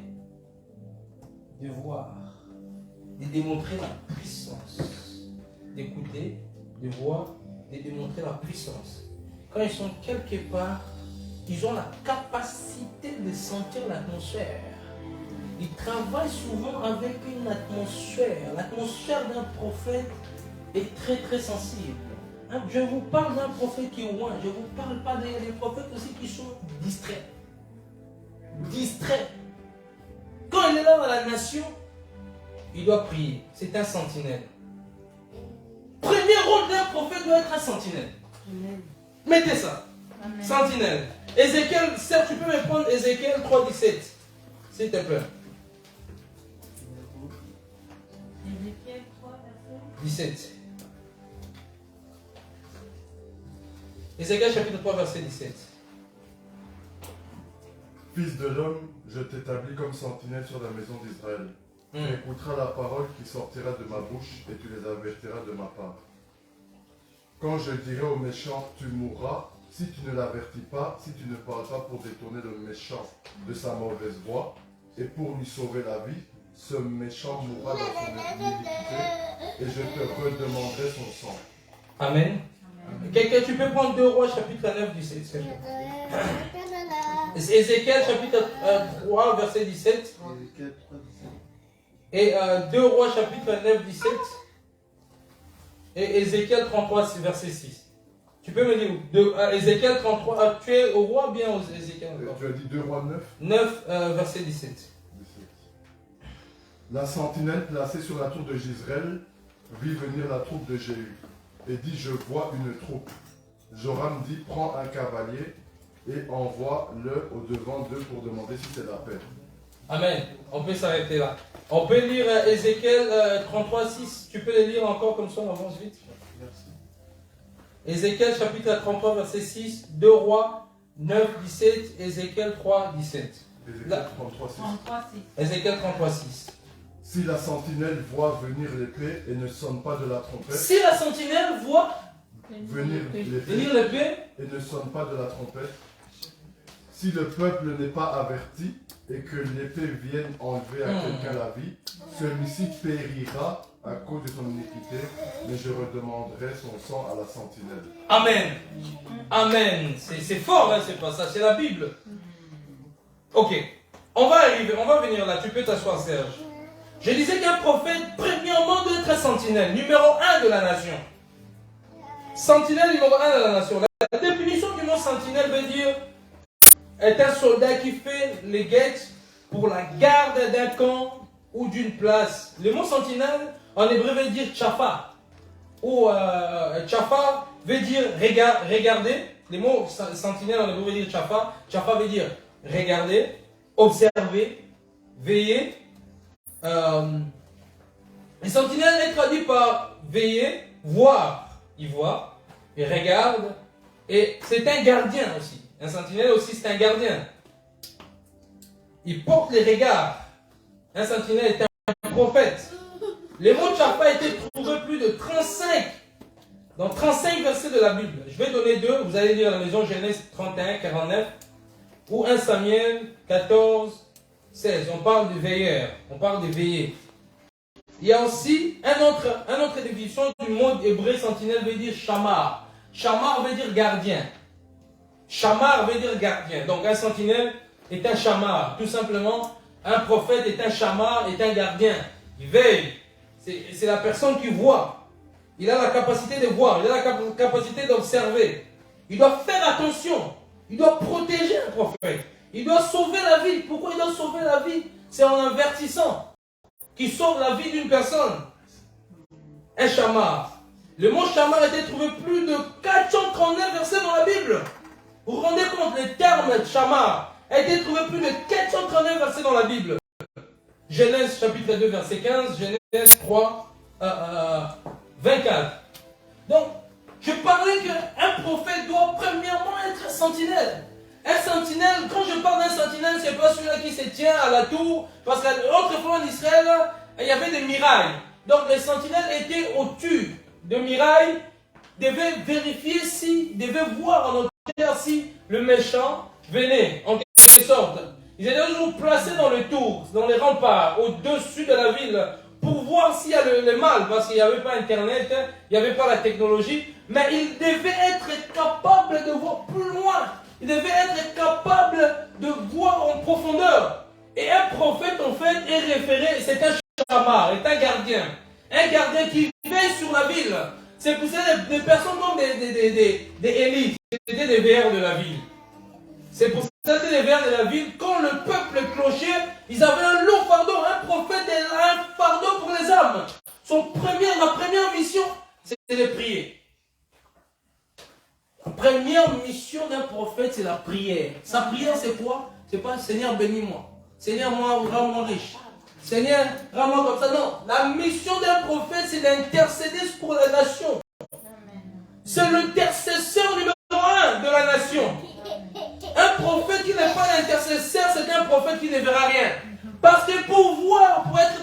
de voir, de démontrer la puissance. D'écouter, de voir, de démontrer la puissance. Quand ils sont quelque part, ils ont la capacité de sentir l'atmosphère. Ils travaillent souvent avec une atmosphère. L'atmosphère d'un prophète est très sensible. Hein, je vous parle d'un prophète qui est loin. Je ne vous parle pas des prophètes aussi qui sont distraits. Quand il est là dans la nation, il doit prier. C'est un sentinelle. Premier rôle d'un prophète doit être un sentinelle. Amen. Mettez ça. Amen. Sentinelle. Ézéchiel, tu peux me prendre Ézéchiel 3,17, s'il te plaît. Ézéchiel 3, verset 17. Ézéchiel chapitre 3, verset 17. Fils de l'homme, je t'établis comme sentinelle sur la maison d'Israël. Tu écouteras la parole qui sortira de ma bouche et tu les avertiras de ma part. Quand je dirai au méchant, tu mourras, si tu ne l'avertis pas, si tu ne parles pas pour détourner le méchant de sa mauvaise voie et pour lui sauver la vie, ce méchant mourra dans son iniquité et je te redemanderai son sang. Amen. Quelqu'un, tu peux prendre 2 Rois chapitre 9, 17. Ézéchiel chapitre 3, verset 17. Et 2 Rois chapitre 9, 17. Et Ézéchiel 33, verset 6. Tu peux me dire, Ézéchiel 33, tu es au roi bien aux Ézéchiel? Tu as dit 2 Rois 9 9, verset 17. La sentinelle placée sur la tour de Jezreel vit venir la troupe de Jéhu et dit, je vois une troupe. Joram dit, prends un cavalier et envoie-le au-devant d'eux pour demander si c'est la paix. Amen. On peut s'arrêter là. On peut lire Ézéchiel 33, 6. Tu peux le lire encore comme ça, on avance vite. Merci. Ézéchiel chapitre 33, verset 6. 2 Rois 9, 17. Ézéchiel 3, 17. Ézéchiel 33, 6. 33, 6. Ézéchiel 33, 6. Si la sentinelle voit venir l'épée et ne sonne pas de la trompette, Si la sentinelle voit venir l'épée venir l'épée, et ne sonne pas de la trompette, si le peuple n'est pas averti et que l'épée vienne enlever à quelqu'un la vie, celui-ci périra à cause de son iniquité, mais je redemanderai son sang à la sentinelle. Amen. Amen. C'est fort, hein, c'est pas ça, c'est la Bible. Ok. On va venir là. Tu peux t'asseoir, Serge. Je disais qu'un prophète, premièrement, doit être un sentinelle, numéro 1 de la nation. Sentinelle numéro 1 de la nation. La définition du mot sentinelle veut dire est un soldat qui fait les guettes pour la garde d'un camp ou d'une place. Le mot sentinelle, en hébreu, veut dire tchafa. Ou tchafa veut dire regarder. Le mot sentinelle en hébreu veut dire tchafa. Tchafa veut dire regarder, observer, veiller. Les sentinelles est traduit par veiller, voir. Il voit, il regarde, et c'est un gardien aussi. Un sentinelle aussi, c'est un gardien. Il porte les regards. Un sentinelle est un prophète. Le mot tchafa a été trouvé plus de 35, dans 35 versets de la Bible. Je vais donner deux, vous allez lire à la maison Genèse 31, 49, ou 1 Samuel 14, 16. On parle du veilleur, on parle des veillés. Il y a aussi un autre définition du mot hébreu sentinelle veut dire shamar. Shamar veut dire gardien. Shamar veut dire gardien. Donc un sentinelle est un shamar. Tout simplement, un prophète est un shamar, est un gardien. Il veille. C'est la personne qui voit. Il a la capacité de voir, il a la capacité d'observer. Il doit faire attention. Il doit protéger un prophète. Il doit sauver la vie. Pourquoi il doit sauver la vie? C'est en avertissant qui sauve la vie d'une personne. Un shamar. Le mot shamar a été trouvé plus de 439 versets dans la Bible. Vous vous rendez compte, le terme shamar a été trouvé plus de 439 versets dans la Bible. Genèse chapitre 2 verset 15, Genèse 3 24. Donc, je parlais qu'un prophète doit premièrement être un sentinelle. Un sentinelle, quand je parle d'un sentinelle, ce n'est pas celui-là qui se tient à la tour, parce qu'autrefois en Israël, il y avait des murailles. Donc les sentinelles étaient au-dessus de murailles, devaient vérifier devaient voir en hauteur si le méchant venait, en quelque sorte. Ils étaient toujours placés dans le tour, dans les remparts, au-dessus de la ville, pour voir s'il y a le mal, parce qu'il n'y avait pas Internet, il n'y avait pas la technologie, mais ils devaient être capables de voir plus loin. Il devait être capable de voir en profondeur. Et un prophète, en fait, est référé, c'est un shamar, est un gardien. Un gardien qui veille sur la ville. C'est pour ça des personnes comme des élites, c'était des veilleurs de la ville. C'est pour ça que c'était des veilleurs de la ville. Quand le peuple clochait, ils avaient un lourd fardeau. Un prophète a un fardeau pour les âmes. La première mission, c'était de prier. La première mission d'un prophète, c'est la prière. Sa prière, c'est quoi? C'est pas Seigneur, bénis-moi. Seigneur, rends-moi riche. Seigneur, rends-moi comme ça. Non. La mission d'un prophète, c'est d'intercéder pour la nation. C'est l'intercesseur numéro 1 de la nation. Un prophète qui n'est pas l'intercesseur, c'est un prophète qui ne verra rien. Parce que pour voir, pour être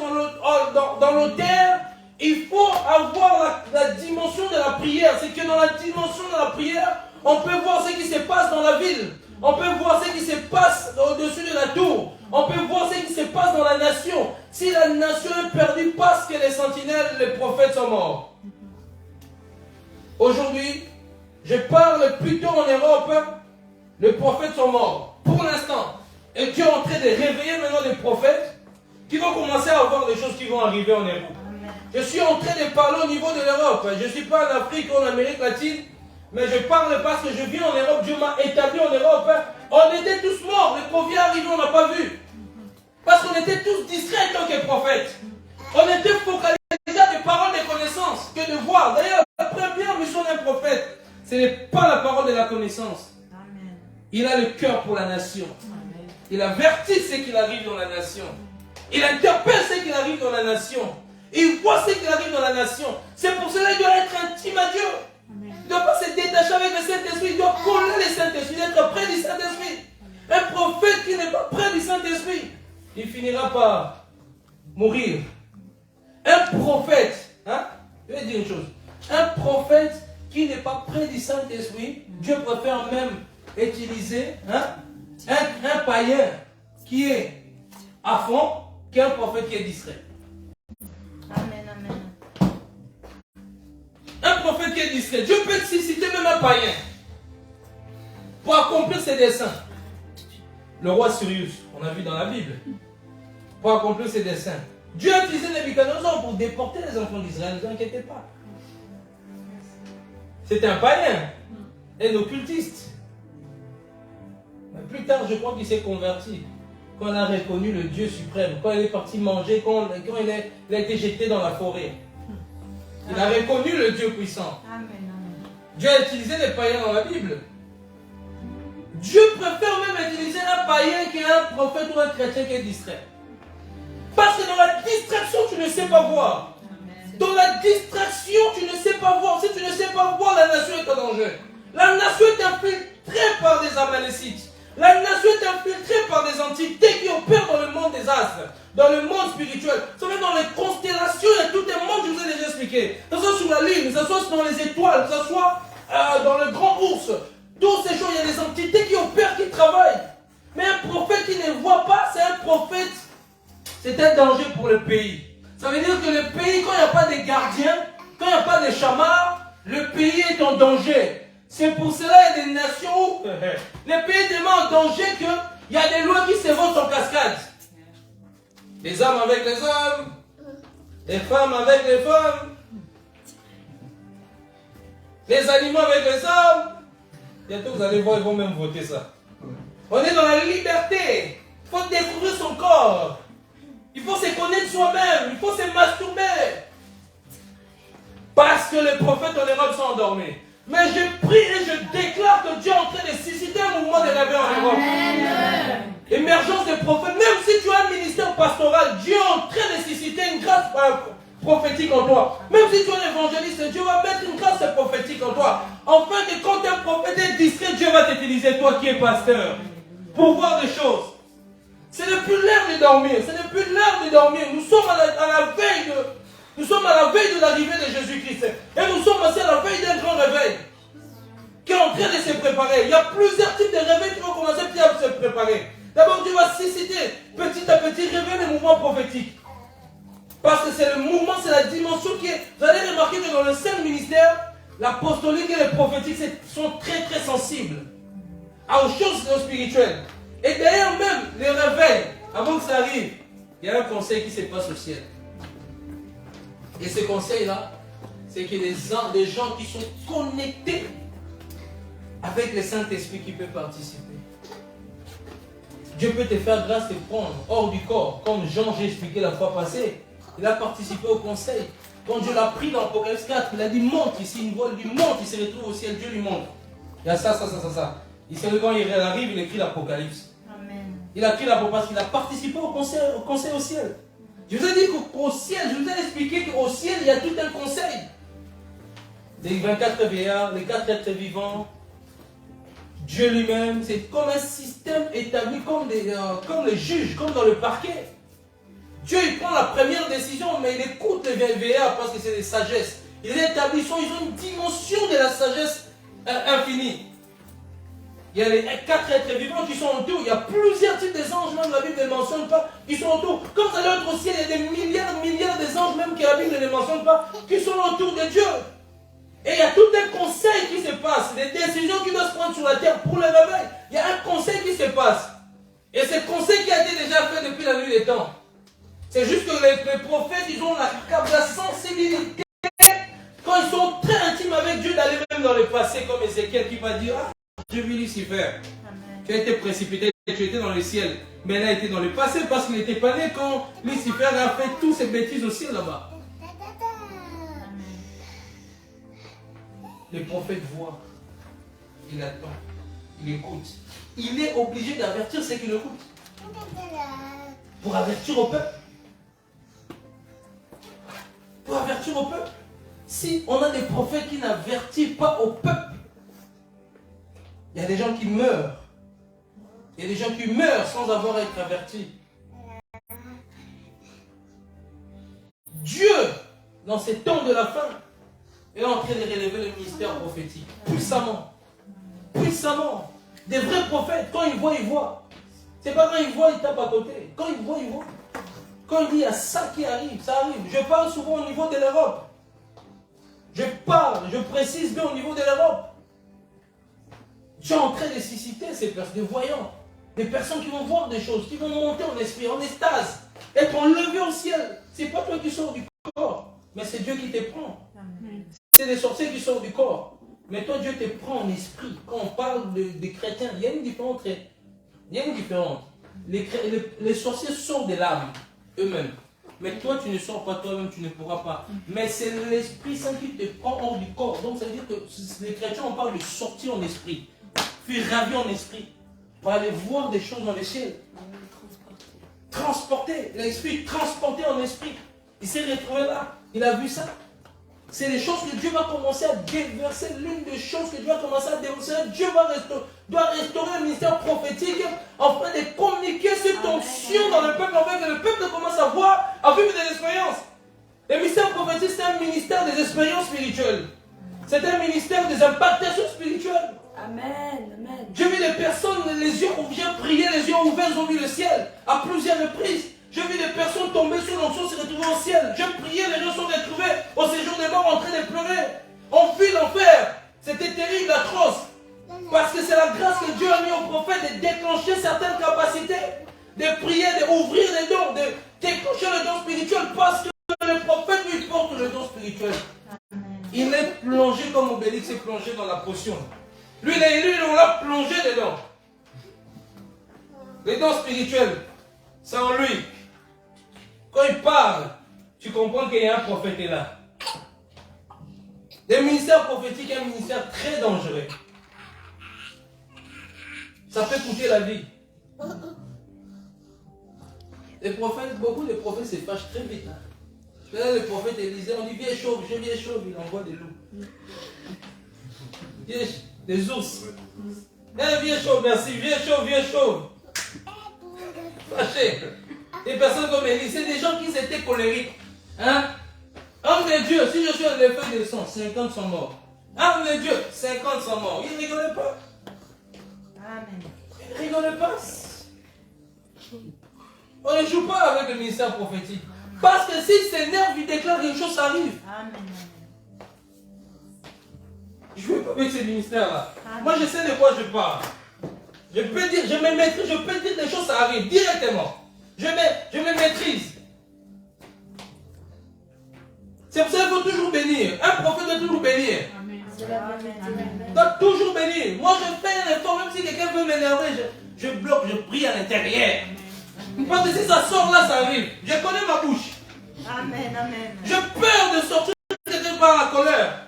dans l'autel, il faut avoir la dimension de la prière. C'est que dans la dimension de la prière, on peut voir ce qui se passe dans la ville. On peut voir ce qui se passe au-dessus de la tour. On peut voir ce qui se passe dans la nation. Si la nation est perdue parce que les sentinelles, les prophètes sont morts. Aujourd'hui, je parle plutôt en Europe, les prophètes sont morts. Pour l'instant. Et tu es en train de réveiller maintenant les prophètes qui vont commencer à avoir des choses qui vont arriver en Europe. Je suis en train de parler au niveau de l'Europe. Je ne suis pas en Afrique ou en Amérique latine, mais je parle parce que je vis en Europe. Dieu m'a établi en Europe. On était tous morts. Le Covid est arrivé, on n'a pas vu. Parce qu'on était tous distraits en tant que prophètes. On était focalisés à des paroles de connaissance que de voir. D'ailleurs, la première mission d'un prophète, ce n'est pas la parole de la connaissance. Amen. Il a le cœur pour la nation. Amen. Il avertit ce qu'il arrive dans la nation. Il interpelle ce qu'il arrive dans la nation. Il voit ce qu'il arrive dans la nation. C'est pour cela qu'il doit être intime à Dieu. Il ne doit pas se détacher avec le Saint-Esprit. Il doit coller le Saint-Esprit, être près du Saint-Esprit. Un prophète qui n'est pas près du Saint-Esprit, il finira par mourir. Un prophète, je vais dire une chose. Un prophète qui n'est pas près du Saint-Esprit, Dieu préfère même utiliser un païen qui est à fond qu'un prophète qui est distrait. Amen, amen. est distrait. Dieu peut susciter même un païen pour accomplir ses desseins. Le roi Sirius, on a vu dans la Bible, pour accomplir ses desseins. Dieu a utilisé Nebuchadnezzar pour déporter les enfants d'Israël, ne vous inquiétez pas. C'était un païen, un occultiste. Mais plus tard, je crois qu'il s'est converti. Quand il a reconnu le Dieu suprême, quand il est parti manger, quand il a été jeté dans la forêt. Il a reconnu le Dieu puissant. Amen. Dieu a utilisé les païens dans la Bible. Dieu préfère même utiliser un païen qu'un prophète ou un chrétien qui est distrait. Parce que dans la distraction, tu ne sais pas voir. Dans la distraction, tu ne sais pas voir. Si tu ne sais pas voir, la nation est en danger. La nation est infiltrée par des Amalécites. La nation est infiltrée par des entités qui opèrent dans le monde des astres, dans le monde spirituel. Vous savez, dans les constellations, il y a tout un monde, je vous ai déjà expliqué. Que ce soit sur la lune, que ce soit dans les étoiles, que ce soit dans le grand ours. Tous ces jours, il y a des entités qui opèrent, qui travaillent. Mais un prophète qui ne voit pas, c'est un prophète. C'est un danger pour le pays. Ça veut dire que le pays, quand il n'y a pas de gardiens, quand il n'y a pas de chamards, le pays est en danger. C'est pour cela qu'il y a des nations où le pays est tellement en danger qu'il y a des lois qui se votent en cascade. Les hommes avec les hommes, les femmes avec les femmes, les animaux avec les hommes. Bientôt vous allez voir, ils vont même voter ça. On est dans la liberté. Il faut découvrir son corps. Il faut se connaître soi-même. Il faut se masturber. Parce que les prophètes en Europe sont endormis. Mais je prie et je déclare que Dieu est en train de susciter un mouvement de réveil en Europe. Émergence des prophètes. Même si tu as un ministère pastoral, Dieu est en train de susciter une grâce prophétique en toi. Même si tu es un évangéliste, Dieu va mettre une grâce prophétique en toi. Enfin que quand un prophète est distrait, Dieu va t'utiliser, toi qui es pasteur, pour voir des choses. Ce n'est plus l'heure de dormir. Ce n'est plus l'heure de dormir. Nous sommes à la veille de... Nous sommes à la veille de l'arrivée de Jésus-Christ. Et nous sommes aussi à la veille d'un grand réveil qui est en train de se préparer. Il y a plusieurs types de réveils qui vont commencer à se préparer. D'abord, Dieu va susciter petit à petit réveiller les mouvements prophétiques. Parce que c'est le mouvement, c'est la dimension qui est... Vous allez remarquer que dans le saint ministère, l'apostolique et le prophétique sont très très sensibles aux choses spirituelles. Et d'ailleurs même, les réveils, avant que ça arrive, il y a un conseil qui se passe au ciel. Et ce conseil-là, c'est qu'il y a des gens qui sont connectés avec le Saint-Esprit qui peut participer. Dieu peut te faire grâce de prendre hors du corps, comme Jean, j'ai expliqué la fois passée. Il a participé au conseil. Quand Dieu l'a pris dans Apocalypse 4, il a dit monte ici, une voile lui monte, il se retrouve au ciel, Dieu lui montre. Il y a ça. Il sait quand il arrive, il écrit l'Apocalypse. Il a écrit l'Apocalypse parce qu'il a participé au conseil au ciel. Je vous ai dit qu'au ciel, je vous ai expliqué qu'au ciel, il y a tout un conseil. Les 24 vieillards, les 4 êtres vivants, Dieu lui-même, c'est comme un système établi comme les juges, comme dans le parquet. Dieu, il prend la première décision, mais il écoute les vieillards parce que c'est des sagesses. Ils établissent, ils ont une dimension de la sagesse infinie. Il y a les 4 êtres vivants qui sont autour. Il y a plusieurs types d'anges, même la Bible ne mentionne pas, qui sont autour. Comme ça, l'autre ciel, il y a des milliards d'anges, même que la Bible ne mentionne pas, qui sont autour de Dieu. Et il y a tout un conseil qui se passe, des décisions qui doivent se prendre sur la terre pour le réveil. Il y a un conseil qui se passe. Et ce conseil qui a été déjà fait depuis la nuit des temps. C'est juste que les prophètes, ils ont la sensibilité, quand ils sont très intimes avec Dieu, d'aller même dans le passé, comme Ézéchiel qui va dire, ah, j'ai vu Lucifer. Amen. Tu as été précipité, tu étais dans le ciel. Mais elle a été dans le passé parce qu'il n'était pas né quand Lucifer a fait toutes ces bêtises au ciel là-bas. Le prophète voit, il attend, il écoute. Il est obligé d'avertir ceux qui l'écoutent. Pour avertir au peuple. Pour avertir au peuple. Si on a des prophètes qui n'avertissent pas au peuple, il y a des gens qui meurent. Il y a des gens qui meurent sans avoir été avertis. Dieu, dans ces temps de la fin, est en train de relever le ministère prophétique. Puissamment. Puissamment. Des vrais prophètes, quand ils voient, ils voient. C'est pas quand ils voient, ils tapent à côté. Quand ils voient, ils voient. Quand il dit, il y a ça qui arrive, ça arrive. Je parle souvent au niveau de l'Europe. Je parle, je précise bien au niveau de l'Europe. Dieu est en train de susciter ces personnes, des voyants, des personnes qui vont voir des choses, qui vont monter en esprit, en extase, être enlevés au ciel. C'est pas toi qui sors du corps, mais c'est Dieu qui te prend. C'est les sorciers qui sortent du corps. Mais toi, Dieu te prend en esprit. Quand on parle des chrétiens, il y a une différence. Il y a une différence. Les sorciers sortent de l'âme, eux-mêmes. Mais toi, tu ne sors pas toi-même, tu ne pourras pas. Mais c'est l'Esprit Saint qui te prend hors du corps. Donc, ça veut dire que les chrétiens, on parle de sortir en esprit. Puis ravi en esprit. Pour aller voir des choses dans le ciel. Transporter. L'esprit transporté en esprit. Il s'est retrouvé là. Il a vu ça. C'est les choses que Dieu va commencer à déverser. L'une des choses que Dieu va commencer à déverser. Dieu doit restaurer le ministère prophétique afin de communiquer cette onction dans le peuple, afin que le peuple commence à voir, à vivre des expériences. Le ministère prophétique, c'est un ministère des expériences spirituelles. C'est un ministère des impactations spirituelles. Amen, amen. J'ai vu des personnes, les yeux ouverts, prier, les yeux ouverts, ils ont vu le ciel à plusieurs reprises. J'ai vu des personnes tomber sur l'onction, se retrouver au ciel. J'ai prié, les gens sont retrouvés au séjour des morts en train de pleurer. On fuit l'enfer. C'était terrible, atroce. Parce que c'est la grâce que Dieu a mis au prophète de déclencher certaines capacités, de prier, d'ouvrir les dons, de déclencher le don spirituel, parce que le prophète lui porte le don spirituel. Il est plongé comme Obélix est plongé dans la potion. Lui, on l'a plongé dedans. Les dons spirituels, c'est en lui. Quand il parle, tu comprends qu'il y a un prophète là. Le ministère prophétique est un ministère très dangereux. Ça peut coûter la vie. Les prophètes, beaucoup de prophètes se fâchent très vite. Là, le prophète Élisée, on dit viens chauve, il envoie des loups. Viens, des ours. Viens chauve, merci, viens chauve. Fâché. Des personnes comme Élisée, des gens qui étaient colériques. Hein? Homme de Dieu, si je suis à l'effet de sang, 50 sont morts. Homme de Dieu, 50 sont morts. Il ne rigolait pas. Amen. Il ne rigolait pas. On ne joue pas avec le ministère prophétique. Parce que s'il s'énerve, il déclare quelque chose, ça arrive. Amen. Je ne veux pas avec ce ministère-là. Moi, je sais de quoi je parle. Je peux dire, je me maîtrise, je peux dire des choses, ça arrive directement. Je me maîtrise. C'est pour ça qu'il faut toujours bénir. Un prophète doit toujours bénir. Doit toujours bénir. Moi, je fais un effort, même si quelqu'un veut m'énerver, je bloque, je prie à l'intérieur. Parce que si ça sort là, ça arrive. Je connais ma bouche. Amen, amen. J'ai peur de sortir par la colère.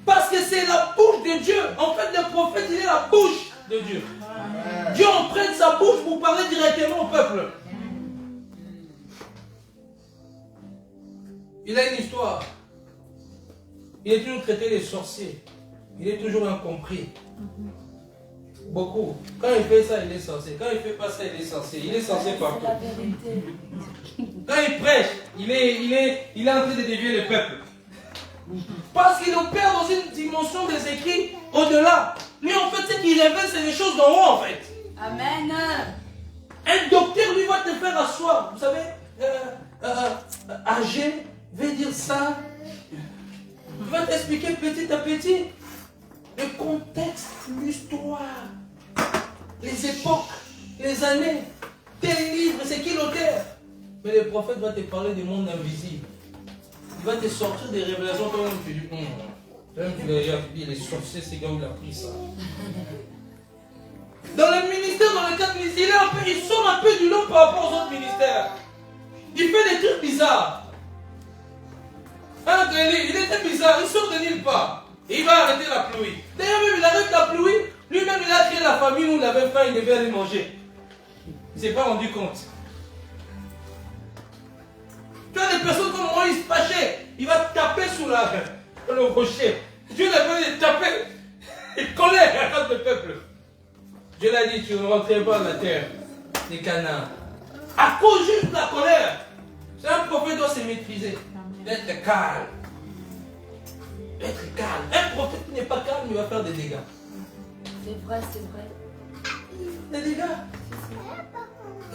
Parce que c'est la bouche de Dieu. En fait, le prophète, il est la bouche de Dieu. Amen. Dieu emprunte sa bouche pour parler directement au peuple. Il a une histoire. Il est toujours traité des sorciers. Il est toujours incompris. Beaucoup. Quand il fait ça, il est sorcier. Quand il ne fait pas ça, il est sorcier. Il est sorcier partout. Quand il prêche, il est en train de dévier le peuple. Parce qu'il opère dans une dimension des écrits au-delà. Lui, en fait, ce qu'il révèle, c'est les choses d'en haut, en fait. Amen. Un docteur, lui, va te faire asseoir. Vous savez, âgé, veut dire ça. Il va t'expliquer petit à petit le contexte, l'histoire, les époques, les années, tel livre, c'est qui l'auteur. Mais le prophète va te parler du monde invisible. Il va te sortir des révélations, toi-même tu dis, toi-même tu les sorciers, c'est quand il a pris ça. Dans le ministère, dans le cadre ministériel, il sort un peu du lot par rapport aux autres ministères. Il fait des trucs bizarres. Il était bizarre, il sort de nulle part. Et il va arrêter la pluie. D'ailleurs, même il arrête la pluie, lui-même il a créé la famille où il avait faim, il devait aller manger. Il ne s'est pas rendu compte. Tu as des personnes comme Moïse fâché, il va taper sur le rocher. Dieu l'a fait de taper, il colère à le peuple. Dieu l'a dit, tu ne rentreras pas dans la terre des Canaan. À cause juste de la colère. C'est un prophète doit se maîtriser. D'être calme. D'être calme. Un prophète qui n'est pas calme, il va faire des dégâts. C'est vrai, c'est vrai. Des dégâts.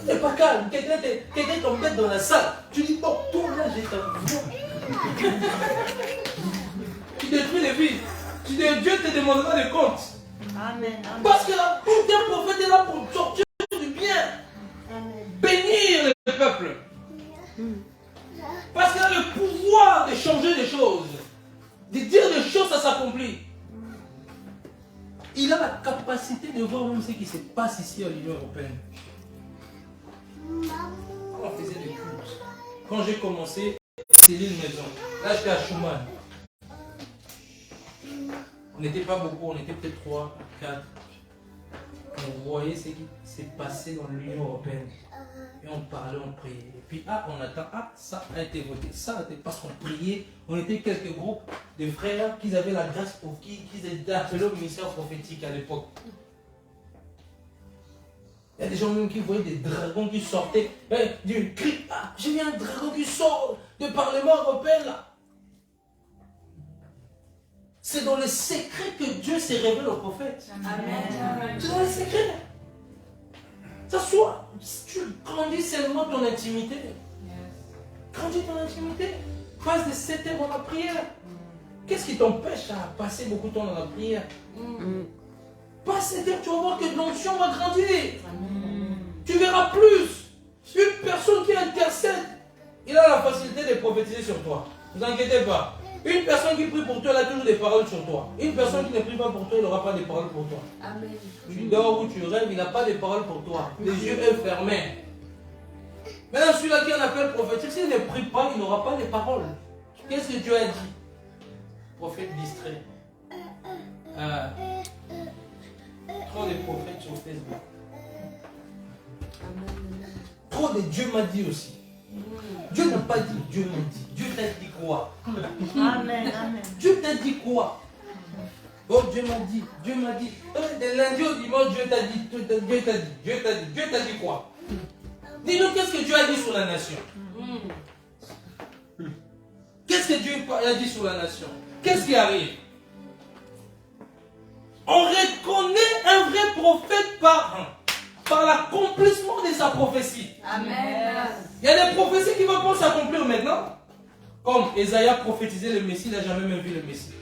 Tu n'es pas calme. Quelqu'un t'embête dans la salle. Tu dis, bon, toi là, j'ai ta voix. Tu détruis les vies. Dieu te demandera des comptes. Amen. Amen. Parce que un prophète est là pour sortir du bien. Bénir le peuple. Parce qu'il a le pouvoir de changer des choses. De dire des choses, ça s'accomplit. Il a la capacité de voir même ce qui se passe ici à l'Union européenne. On faisait des cultes. Quand j'ai commencé, c'est l'île maison. Là, j'étais à Schumann. On n'était pas beaucoup, on était peut-être 3, 4. On voyait ce qui s'est passé dans l'Union européenne. Et on parlait, on priait. Et puis, on attend, ça a été voté. Ça a été parce qu'on priait. On était quelques groupes de frères qui avaient la grâce pour qui étaient appelés au ministère prophétique à l'époque. Il y a des gens même qui voyaient des dragons qui sortaient d'une cri. J'ai vu un dragon qui sort du Parlement européen là. C'est dans le secret que Dieu s'est révélé au prophète. Amen. C'est dans le secret. Ça soit, tu grandis seulement ton intimité. Grandis ton intimité. Passe de 7 heures dans la prière. Qu'est-ce qui t'empêche à passer beaucoup de temps dans la prière? Passe 7 heures, tu vas voir que l'onction va grandir. Tu verras plus. Une personne qui intercède, il a la facilité de prophétiser sur toi. Ne vous inquiétez pas. Une personne qui prie pour toi, elle a toujours des paroles sur toi. Une personne qui ne prie pas pour toi, il n'aura pas de paroles pour toi. Amen. Tu dors ou tu rêves, il n'a pas de paroles pour toi. Les yeux sont fermés. Maintenant, celui-là qui en appelle prophète, s'il ne prie pas, il n'aura pas de paroles. Qu'est-ce que Dieu a dit? Prophète distrait. Trop de prophètes sur Facebook. Trop de Dieu m'a dit aussi. Dieu n'a pas dit, Dieu m'a dit. Dieu t'a dit quoi? Amen. Amen. Dieu t'a dit quoi? Oh, Dieu m'a dit, Dieu m'a dit. De lundi au dimanche, Dieu t'a dit, Dieu t'a dit, Dieu t'a dit. Dieu t'a dit quoi? Dis-nous qu'est-ce que Dieu a dit sur la nation? Qu'est-ce que Dieu a dit sur la nation? Qu'est-ce qui arrive? On reconnaît un vrai prophète par l'accomplissement de sa prophétie. Amen. Il y a des prophéties qui vont pas s'accomplir maintenant. Comme Esaïe prophétisait le Messie, il n'a jamais même vu le Messie.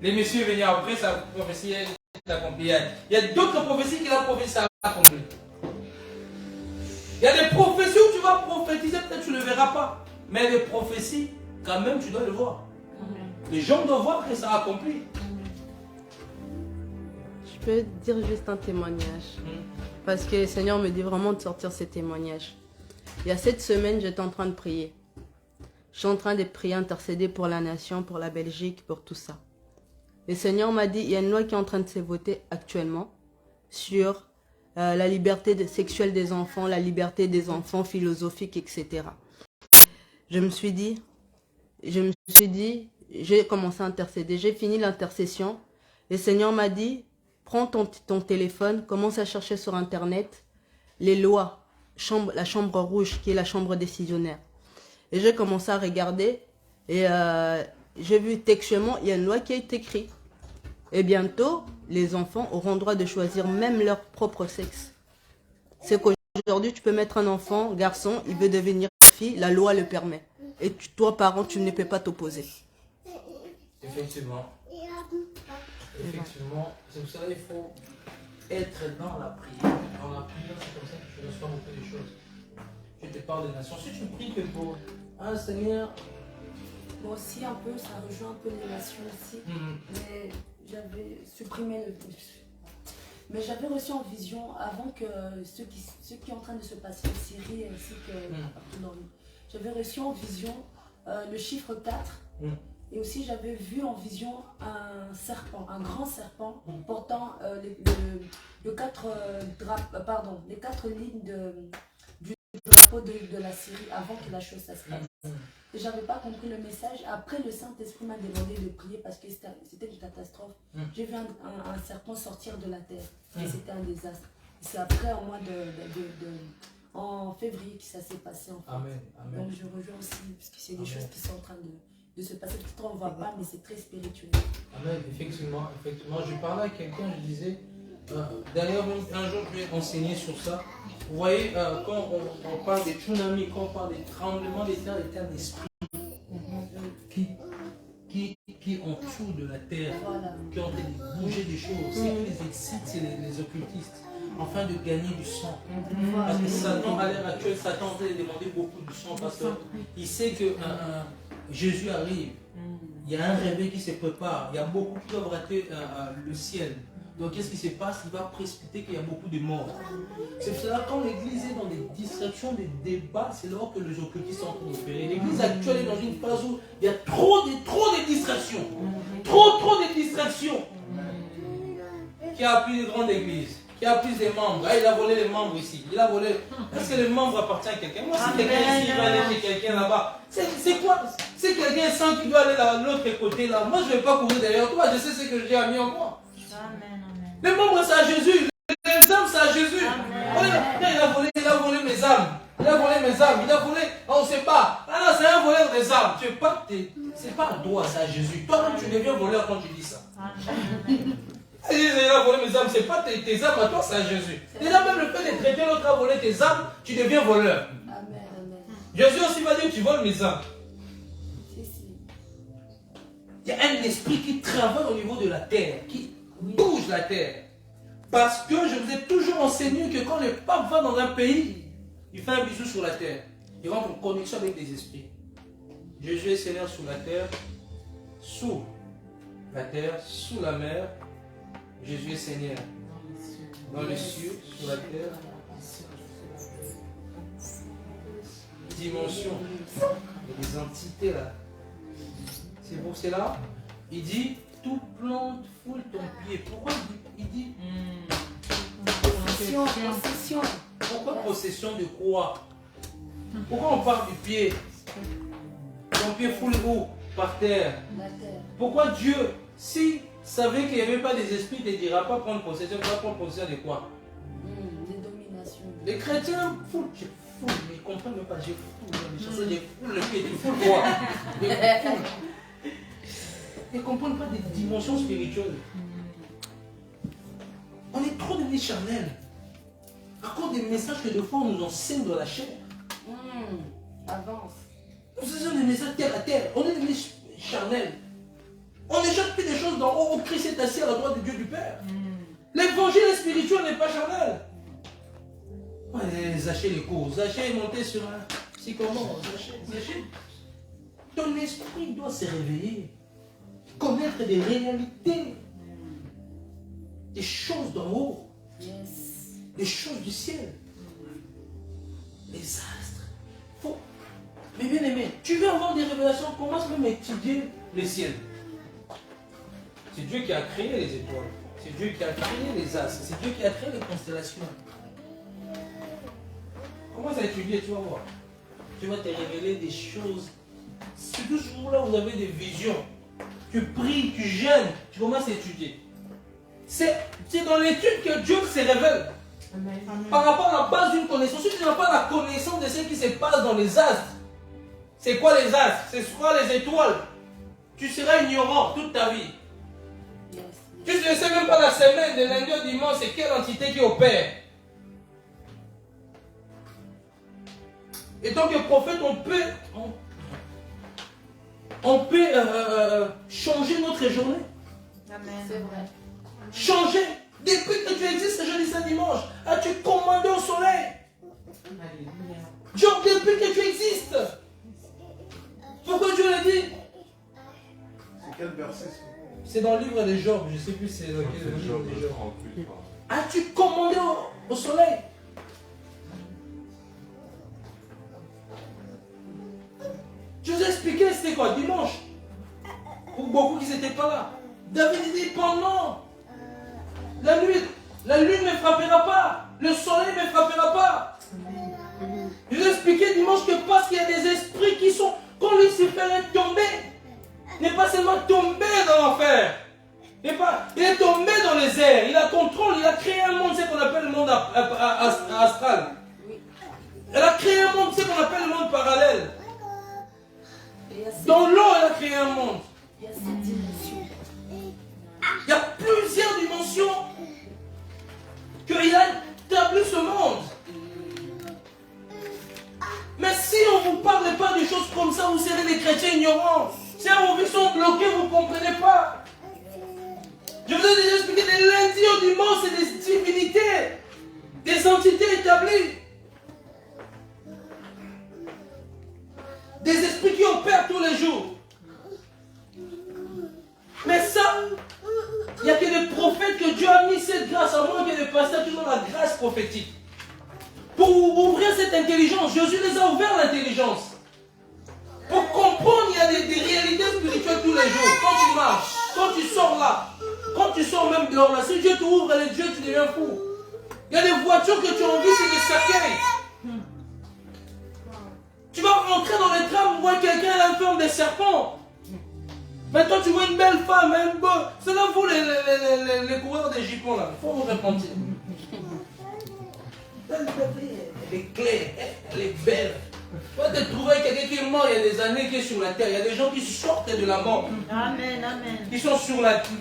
Le Messie est venu après, sa prophétie est accomplie. Il y a d'autres prophéties qu'il a prophétisées, ça a accompli. Il y a des prophéties où tu vas prophétiser, peut-être tu ne le verras pas. Mais les prophéties, quand même, tu dois le voir. Les gens doivent voir que ça a accompli. Je peux dire juste un témoignage. Parce que le Seigneur me dit vraiment de sortir ces témoignages. Il y a 7 semaines, j'étais en train de prier. Je suis en train de prier, intercéder pour la nation, pour la Belgique, pour tout ça. Le Seigneur m'a dit, il y a une loi qui est en train de se voter actuellement sur la liberté sexuelle des enfants, la liberté des enfants philosophiques, etc. Je me suis dit, j'ai commencé à intercéder, j'ai fini l'intercession. Le Seigneur m'a dit, prends ton téléphone, commence à chercher sur Internet les lois, la chambre rouge qui est la chambre décisionnaire. Et j'ai commencé à regarder et j'ai vu textuellement, il y a une loi qui a été écrite. Et bientôt, les enfants auront le droit de choisir même leur propre sexe. C'est qu'aujourd'hui, tu peux mettre un enfant, garçon, il veut devenir fille, la loi le permet. Et toi, parent, tu ne peux pas t'opposer. Effectivement. Effectivement, c'est pour ça qu'il faut être dans la prière. Dans la prière, c'est comme ça que tu reçois beaucoup de choses. Je te parle des nations. Si tu pries que pour un Seigneur. Moi aussi, un peu, ça rejoint un peu les nations aussi. Mais j'avais supprimé le. Mais j'avais reçu en vision, avant que ce qui est en train de se passer en Syrie ainsi que partout dans le monde, j'avais reçu en vision le chiffre 4. Et aussi, j'avais vu en vision un serpent, un grand serpent, portant les 4 lignes du drapeau de la Syrie avant que la chose se passe. Et j'avais pas compris le message. Après, le Saint-Esprit m'a demandé de prier parce que c'était une catastrophe. J'ai vu un serpent sortir de la terre et c'était un désastre. C'est après, au mois en février, que ça s'est passé. En fait. Amen. Amen. Donc je rejoins aussi, parce que c'est des choses qui sont en train de se passer. Peut-être qu'on ne voit pas, mais c'est très spirituel. Amen, effectivement. Je parlais à quelqu'un, je disais, d'ailleurs, un jour, je vais enseigner sur ça. Vous voyez, quand on parle des tsunamis, quand on parle des tremblements des terres d'esprit, qui est en dessous de la terre, Voilà. qui est en train de bouger des choses. C'est qui les excite, c'est les occultistes, afin de gagner du sang. Parce que Satan, à l'heure actuelle, Satan est en train de demander beaucoup de sang parce qu'il sait que Jésus arrive. Il y a un réveil qui se prépare. Il y a beaucoup qui doivent rater le ciel. Donc qu'est-ce qui se passe? Il va précipiter qu'il y a beaucoup de morts. C'est pour cela que quand l'église est dans des distractions, des débats, c'est là que les occultistes sont en train d'opérer. L'église actuelle est dans une phase où il y a trop de distractions. Trop de distractions. Qui a appris les grandes églises? Qui a pris des membres? Ah, il a volé les membres ici. Il a volé. Est-ce que les membres appartiennent à quelqu'un? Moi, si quelqu'un ici va aller chez quelqu'un là-bas, c'est quoi? C'est quelqu'un sent qu'il doit aller de l'autre côté là. Moi, je ne vais pas courir derrière toi. Je sais ce que Dieu a mis en moi. Amen, amen. Les membres, c'est à Jésus. Les âmes, c'est à Jésus. Il a volé mes âmes. Il a volé mes âmes. Il a volé. On ne sait pas. Ah non, c'est un voleur des âmes. Tu es pas. C'est pas à toi, c'est à Jésus. Toi-même, tu deviens voleur quand tu dis ça. Il a volé mes âmes. C'est pas tes âmes à toi, c'est à Jésus. Déjà, même le fait de traiter l'autre à voler tes âmes, tu deviens voleur. Amen, amen. Jésus aussi va dire tu voles mes âmes. Si, si. Il y a un esprit qui travaille au niveau de la terre, qui bouge la terre. Parce que je vous ai toujours enseigné que quand le pape va dans un pays, il fait un bisou sur la terre. Il rentre en connexion avec des esprits. Jésus est Seigneur sous la terre, sous la mer. Jésus est Seigneur dans les cieux, sur la terre. Dimension. Il y a des entités là. C'est pour cela, il dit, toute plante foule ton pied. Pourquoi il dit Possession. pourquoi possession de quoi? Pourquoi on parle du pied? Ton pied foule où? Par terre. La terre. Pourquoi Dieu, s'il savait qu'il n'y avait pas des esprits, il ne dira pas prendre possession, il va prendre possession de quoi? Des dominations. Les chrétiens foulent, mais ils ne comprennent même pas, j'ai foule le pied, tu foules quoi? Ils ne comprennent pas des dimensions spirituelles. On est trop devenus charnels. À cause des messages que des fois on nous enseigne dans la chair. Avance. Nous faisons des messages terre à terre. On est devenus charnels. On n'échappe plus des choses d'en haut. Au Christ est assis à la droite de Dieu du Père. L'évangile spirituel n'est pas charnel. Ouais, Zaché les cours. Zaché est monté sur un sycomore. Zaché. Ton esprit doit se réveiller. Connaître des réalités. Des choses d'en haut. Yes. Des choses du ciel. Les astres. Faut... Mais bien aimé, tu veux avoir des révélations, commence même à étudier les ciels. C'est Dieu qui a créé les étoiles. C'est Dieu qui a créé les astres. C'est Dieu qui a créé les constellations. Commence à étudier, tu vas voir. Tu vas te révéler des choses. Surtout ce jour-là, vous avez des visions. Tu pries, tu jeûnes, tu commences à étudier. C'est dans l'étude que Dieu se révèle. Amen. Par rapport à la base d'une connaissance. Si tu n'as pas la connaissance de ce qui se passe dans les astres, c'est quoi les astres? C'est quoi les étoiles? Tu seras ignorant toute ta vie. Yes. Tu ne sais même pas la semaine de lundi au dimanche, c'est quelle entité qui opère. Et tant que prophète, on peut changer notre journée. C'est vrai. Changer. Depuis que tu existes, jeudi, samedi, dimanche, as-tu commandé au soleil? Alléluia. Job, depuis que tu existes. Pourquoi Dieu l'a dit? C'est quel verset ça? C'est dans le livre de Job, je ne sais plus c'est dans C'est quel livre Job de Job. 38. pardon. As-tu commandé au soleil? Je vous ai expliqué c'était quoi dimanche. Pour beaucoup qui n'étaient pas là. David dit pendant la nuit, la lune ne frappera pas, le soleil ne frappera pas. Je vous ai expliqué dimanche que parce qu'il y a des esprits qui sont, quand Lucifer est tombé, n'est pas seulement tombé dans l'enfer, il est tombé dans les airs, il a contrôle, il a créé un monde, c'est qu'on appelle le monde astral. Il a créé un monde, c'est qu'on appelle le monde parallèle. Dans l'eau, il a créé un monde. Il y a cette dimension. Il y a plusieurs dimensions qu'il a établi ce monde. Mais si on ne vous parle pas de choses comme ça, vous serez des chrétiens ignorants. Si vos vies sont bloquées, vous ne comprenez pas. Je vous ai déjà expliqué des lundis au dimanche, c'est des divinités, des entités établies. Des esprits qui opèrent tous les jours. Mais ça, il n'y a que des prophètes que Dieu a mis cette grâce à moi, que des pasteurs qui ont la grâce prophétique. Pour ouvrir cette intelligence, Jésus les a ouvert l'intelligence. Pour comprendre, il y a des réalités spirituelles tous les jours. Quand tu marches, quand tu sors là, quand tu sors même dehors là, si Dieu t'ouvre les yeux, tu deviens fou. Il y a des voitures que tu as envie, c'est des cercueils. Tu vas rentrer dans les trams, voir quelqu'un à la forme des serpents. Maintenant, tu vois une belle femme, un beau. C'est là vous les coureurs des jupons là. Il faut vous répondre. Elle est claire, elle est belle. Tu vas te trouver quelqu'un qui est mort il y a des années, qui est sur la terre. Il y a des gens qui sortent de la mort. Amen, amen. Qui sont sur la terre.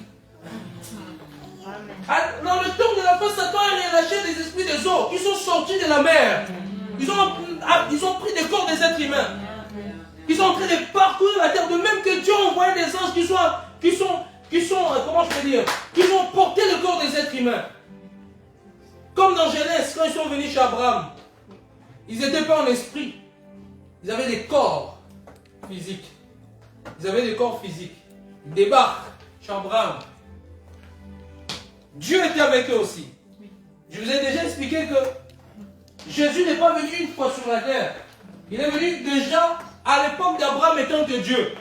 Amen. Dans le temps de la fin, Satan a relâché des esprits des eaux qui sont sortis de la mer. Ils ont pris des corps des êtres humains. Ils sont en train de parcourir la terre, de même que Dieu a envoyé des anges qui sont, comment je peux dire, qui ont porté le corps des êtres humains. Comme dans Genèse, quand ils sont venus chez Abraham, ils n'étaient pas en esprit. Ils avaient des corps physiques. Ils avaient des corps physiques. Ils débarquent chez Abraham. Dieu était avec eux aussi. Je vous ai déjà expliqué que Jésus n'est pas venu une fois sur la terre. Il est venu déjà à l'époque d'Abraham étant que Dieu.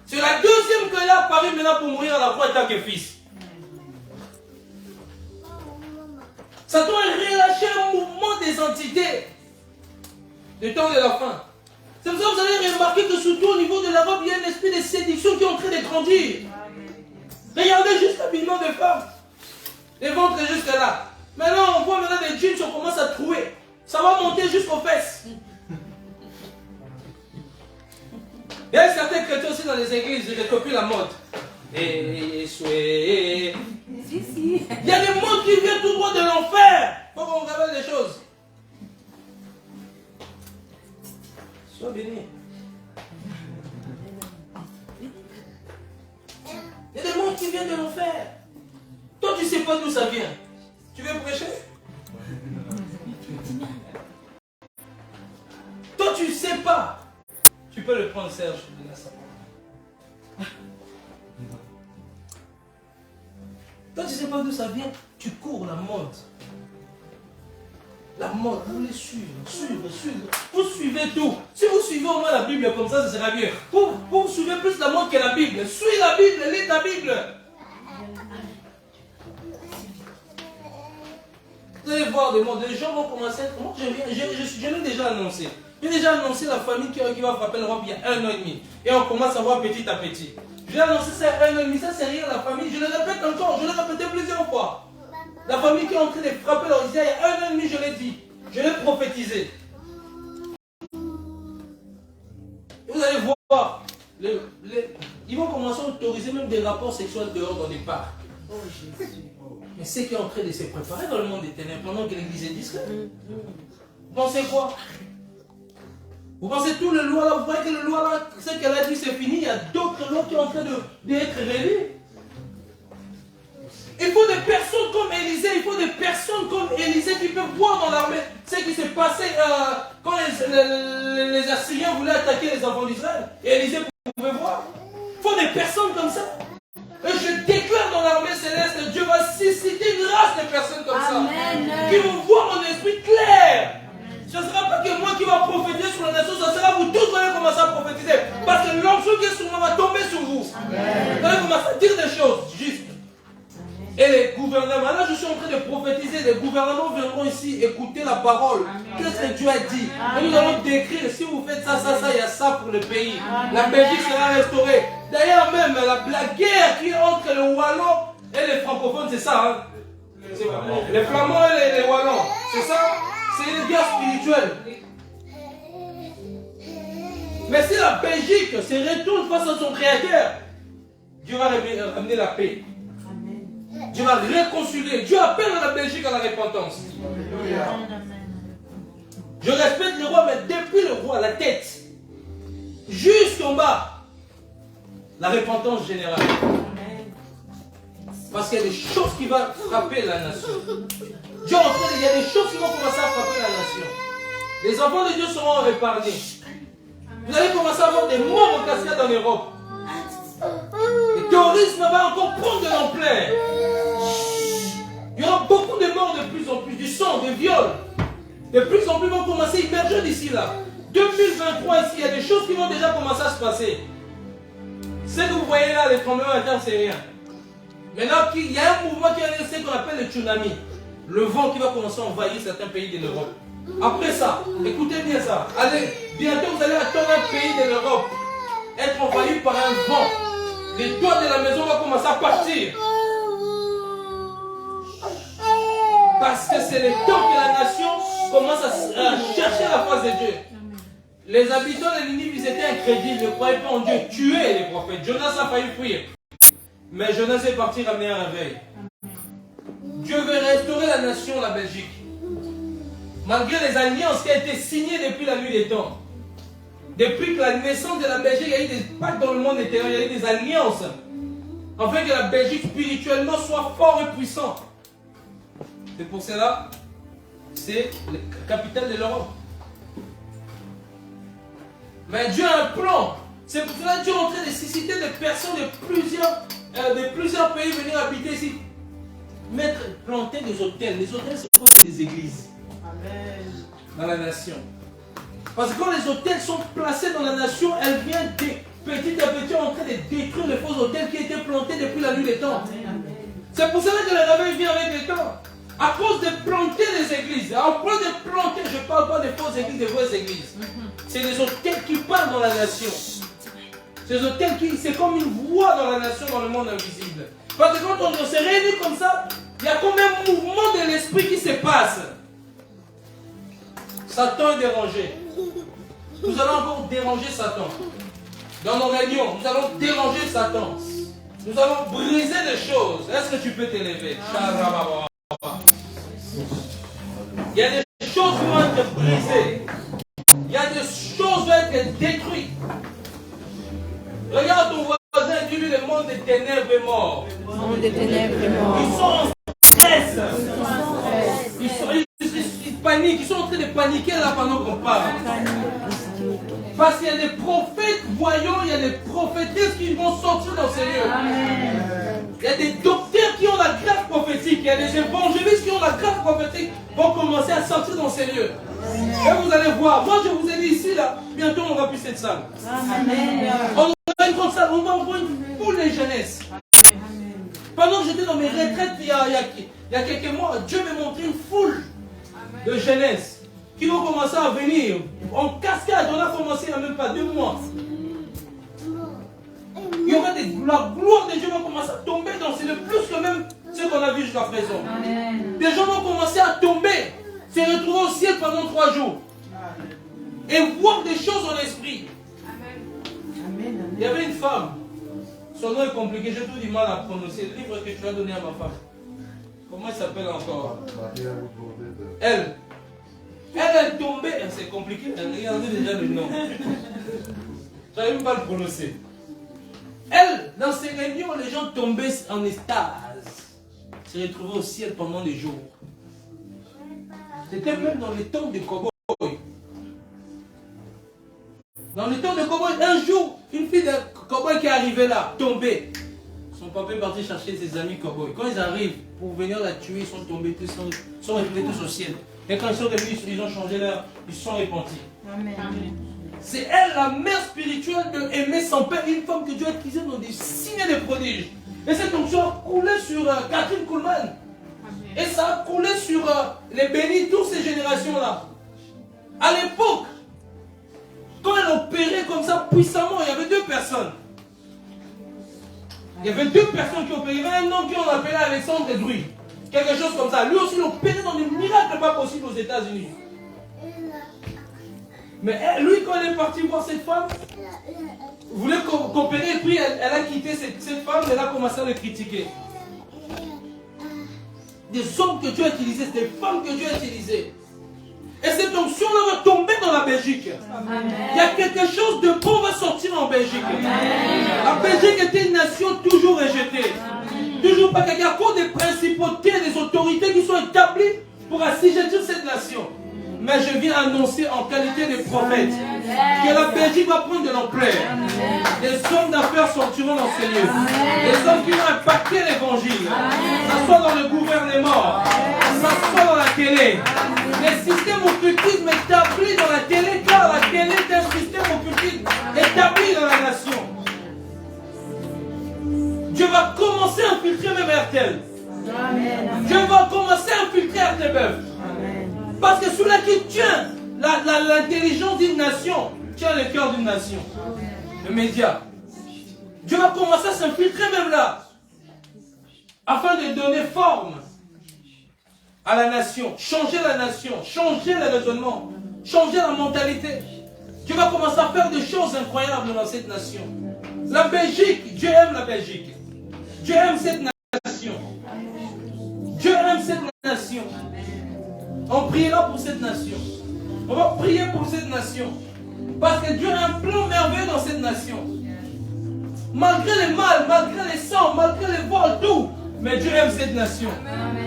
C'est la deuxième qu'il est apparu maintenant pour mourir à la croix en tant que fils. Ça doit relâcher un mouvement des entités. Le temps de la fin. C'est pour ça que vous allez remarquer que surtout au niveau de la robe, il y a un esprit de séduction qui est en train de grandir. Regardez juste l'habillement des femmes. Les ventres jusque là. Maintenant, on voit maintenant des jeans, on commence à trouver. Ça va monter jusqu'aux fesses. Il y a certains chrétiens aussi dans les églises, ils recopient la mode. Il y a des modes qui viennent tout droit de l'enfer. Il faut qu'on révèle les choses. Sois béni. Il y a des modes qui viennent de l'enfer. Toi, tu ne sais pas d'où ça vient. Tu veux prêcher? Toi, tu ne sais pas. Tu peux le prendre, Serge, de la savon. Toi, tu ne sais pas d'où ça vient. Tu cours la mode. La mode, vous les suivez, suivez. Vous suivez tout. Si vous suivez au moins la Bible comme ça, ça sera mieux. Vous suivez plus la mode que la Bible. Suis la Bible, lis ta Bible. Vous allez voir des modes. Les gens vont commencer à être. Moi, je l'ai déjà annoncé. J'ai déjà annoncé la famille qui va frapper l'Europe il y a 1 an et demi. Et on commence à voir petit à petit. Je l'ai annoncé ça il y a 1 an et demi. Ça, c'est rien, la famille. Je le répète encore. Je l'ai répété plusieurs fois. La famille qui est en train de frapper l'Europe, il y a 1 an et demi, je l'ai dit. Je l'ai prophétisé. Vous allez voir. Ils vont commencer à autoriser même des rapports sexuels dehors dans des parcs. Oh Jésus. Mais c'est qui est en train de se préparer dans le monde des ténèbres pendant que l'église est discrète. Vous pensez quoi? Vous pensez tout le loi là, vous voyez que le loi là, ce qu'elle a dit c'est fini, il y a d'autres lois qui sont en train d'être révélées. Il faut des personnes comme Élisée, il faut des personnes comme Élisée qui peuvent voir dans l'armée ce qui s'est passé quand les Assyriens voulaient attaquer les enfants d'Israël. Et Élisée pouvait voir. Il faut des personnes comme ça. Et je déclare dans l'armée céleste, Dieu va susciter une race de personnes comme Amen. ça. Qui vont voir en esprit clair. Ce ne sera pas que moi qui va prophétiser sur la nation, ce sera vous tous qui allez commencer à prophétiser. Parce que l'onction qui est sur moi va tomber sur vous. Vous allez commencer à dire des choses justes. Et les gouvernements, là je suis en train de prophétiser, les gouvernements viendront ici écouter la parole. Qu'est-ce que Dieu a dit? Et nous allons décrire, si vous faites ça, il y a ça pour le pays. La Belgique sera restaurée. D'ailleurs même, la guerre qui est entre les Wallons et les francophones, c'est ça. Hein? Les Flamands et les Wallons, c'est ça? C'est une guerre spirituelle. Mais si la Belgique se retourne face à son créateur, Dieu va ramener la paix. Dieu va réconcilier. Dieu appelle la Belgique à la repentance. Je respecte le roi, mais depuis le roi, la tête, jusqu'en bas, la repentance générale. Parce qu'il y a des choses qui vont frapper la nation. Dieu il y a des choses qui vont commencer à frapper la nation. Les enfants de Dieu seront épargnés. Vous allez commencer à avoir des morts en cascade en Europe. Le terrorisme va encore prendre de l'ampleur. Il y aura beaucoup de morts de plus en plus, du sang, des viols. De plus en plus vont commencer à émerger d'ici là. 2023 ici, il y a des choses qui vont déjà commencer à se passer. Ce que vous voyez là, les tremblements de terre, c'est rien. Maintenant, il y a un mouvement qui est ce qu'on appelle le tsunami. Le vent qui va commencer à envahir certains pays de l'Europe. Après ça, écoutez bien ça. Allez, bientôt vous allez attendre un pays de l'Europe être envahi par un vent. Les toits de la maison vont commencer à partir. Parce que c'est le temps que la nation commence à chercher la face de Dieu. Les habitants de Ninive, ils étaient incrédules, ils ne croyaient pas en Dieu, tuaient les prophètes. Jonas a failli fuir. Mais Jonas est parti ramener un réveil. Dieu veut restaurer la nation, la Belgique. Malgré les alliances qui ont été signées depuis la nuit des temps. Depuis que la naissance de la Belgique, il y a eu des pactes dans le monde intérieur, il y a eu des alliances. Afin que la Belgique spirituellement soit fort et puissant. C'est pour cela, c'est la capitale de l'Europe. Mais Dieu a un plan. C'est pour cela que Dieu est en train de susciter des personnes de plusieurs pays venir habiter ici. Planter des hôtels. Les hôtels, c'est comme des églises. Amen. Dans la nation. Parce que quand les hôtels sont placés dans la nation, elles viennent petit à petit en train de détruire les faux hôtels qui étaient plantés depuis la nuit des temps. C'est pour cela que le réveil vient avec le temps. À cause de planter les églises. À cause de planter, je ne parle pas de fausses églises, de vraies églises. C'est les hôtels qui parlent dans la nation. Ces hôtels qui, c'est comme une voix dans la nation, dans le monde invisible. Parce que quand on se réunit comme ça, il y a comme un mouvement de l'esprit qui se passe. Satan est dérangé. Nous allons encore déranger Satan. Dans nos réunions, nous allons déranger Satan. Nous allons briser des choses. Est-ce que tu peux t'élever? Il y a des choses qui vont être brisées. Il y a des choses qui vont être détruites. Regarde ton voisin et dis-lui le monde des ténèbres est mort. Le monde des ténèbres est mort. Ils sont en stress. Ils paniquent. Ils sont en train de paniquer là pendant qu'on parle. Parce qu'il y a des prophètes voyants, il y a des prophétesses qui vont sortir dans ces lieux. Il y a des docteurs qui ont la grâce prophétique. Il y a des évangélistes qui ont la grâce prophétique vont commencer à sortir dans ces lieux. Et vous allez voir, moi je vous ai dit ici, là, bientôt on va plus cette salle. Amen. On aura une grande salle, on va envoyer une foule de jeunesse. Pendant que j'étais dans mes retraites, il y a quelques mois, Dieu m'a montré une foule de jeunesse qui vont commencer à venir en cascade. On a commencé il n'y a même pas 2 mois. Il y aura la gloire de Dieu va commencer à tomber dans ces lieux, plus que même ce qu'on a vu jusqu'à présent. Des gens vont commencer à tomber, se retrouver au ciel pendant 3 jours et voir des choses en esprit. Il y avait une femme, son nom est compliqué, j'ai tout du mal à prononcer. Le livre que tu as donné à ma femme, comment elle s'appelle encore? Elle tombait, c'est compliqué, regardez déjà le nom. Je n'arrive même pas à le prononcer. Elle, dans ces réunions, les gens tombaient en extase, se retrouvaient au ciel pendant des jours. C'était même dans les temps de cow-boy. Dans les temps de cow-boy, un jour, une fille de cow-boy qui est arrivée là, tombée. Son papa est parti chercher ses amis cow-boy. Quand ils arrivent pour venir la tuer, ils sont tombés, tous sont retrouvés tous au ciel. Et quand ils sont revenus, ils ont changé leur, ils se sont repentis. Amen. C'est elle, la mère spirituelle de aimer son père, une femme que Dieu a utilisée dans des signes et des prodiges. Et cette onction a coulé sur Catherine Kuhlman. Et ça a coulé sur les bénis, toutes ces générations-là. À l'époque, quand elle opérait comme ça puissamment, il y avait 2 personnes. Il y avait 2 personnes qui opéraient. Il y avait un homme qui on appelait Alexandre Druy. Quelque chose comme ça. Lui aussi, il opérait dans des miracles pas possibles aux États-Unis. Mais lui, quand elle est partie voir cette femme, voulait coopérer, et puis elle a quitté cette femme, elle a commencé à le critiquer. Des hommes que Dieu a utilisés, des femmes que Dieu a utilisées. Et cette onction-là va tomber dans la Belgique. Il y a quelque chose de bon va sortir en Belgique. La Belgique était une nation toujours rejetée. Toujours pas qu'il y a encore des principautés, des autorités qui sont établies pour assujettir cette nation. Mais je viens annoncer en qualité de prophète que la Belgique va prendre de l'ampleur. Des hommes d'affaires sortiront dans ces lieux. Des hommes qui vont impacter l'évangile. Ça soit dans le gouvernement, ça soit dans la télé. Les systèmes occultistes établis dans la télé, car la télé est un système occultiste établi dans la nation. Dieu va commencer à infiltrer même RTL. Dieu va commencer à infiltrer RTBF. Parce que celui qui tient l'intelligence d'une nation, tient le cœur d'une nation. Le média. Dieu va commencer à s'infiltrer même là. Afin de donner forme à la nation. Changer la nation. Changer le raisonnement. Changer la mentalité. Dieu va commencer à faire des choses incroyables dans cette nation. La Belgique, Dieu aime la Belgique. Dieu aime cette nation. Dieu aime cette nation. On priera pour cette nation. On va prier pour cette nation. Parce que Dieu a un plan merveilleux dans cette nation. Malgré les mal, malgré les sangs, malgré les vols, tout. Mais Dieu aime cette nation.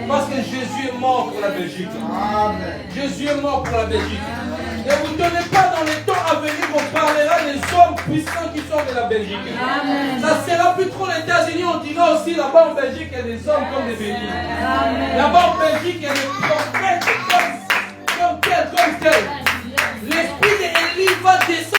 Parce que Jésus est mort pour la Belgique. Jésus est mort pour la Belgique. Et vous ne tenez pas dans les temps à venir, on parlera des hommes puissants qui sont de la Belgique. Ça sera plus trop les États-Unis, on dira aussi là-bas en Belgique, il y a des hommes comme des bénis. Là-bas en Belgique, il y a des prophètes comme tel. L'esprit d'Élie va descendre.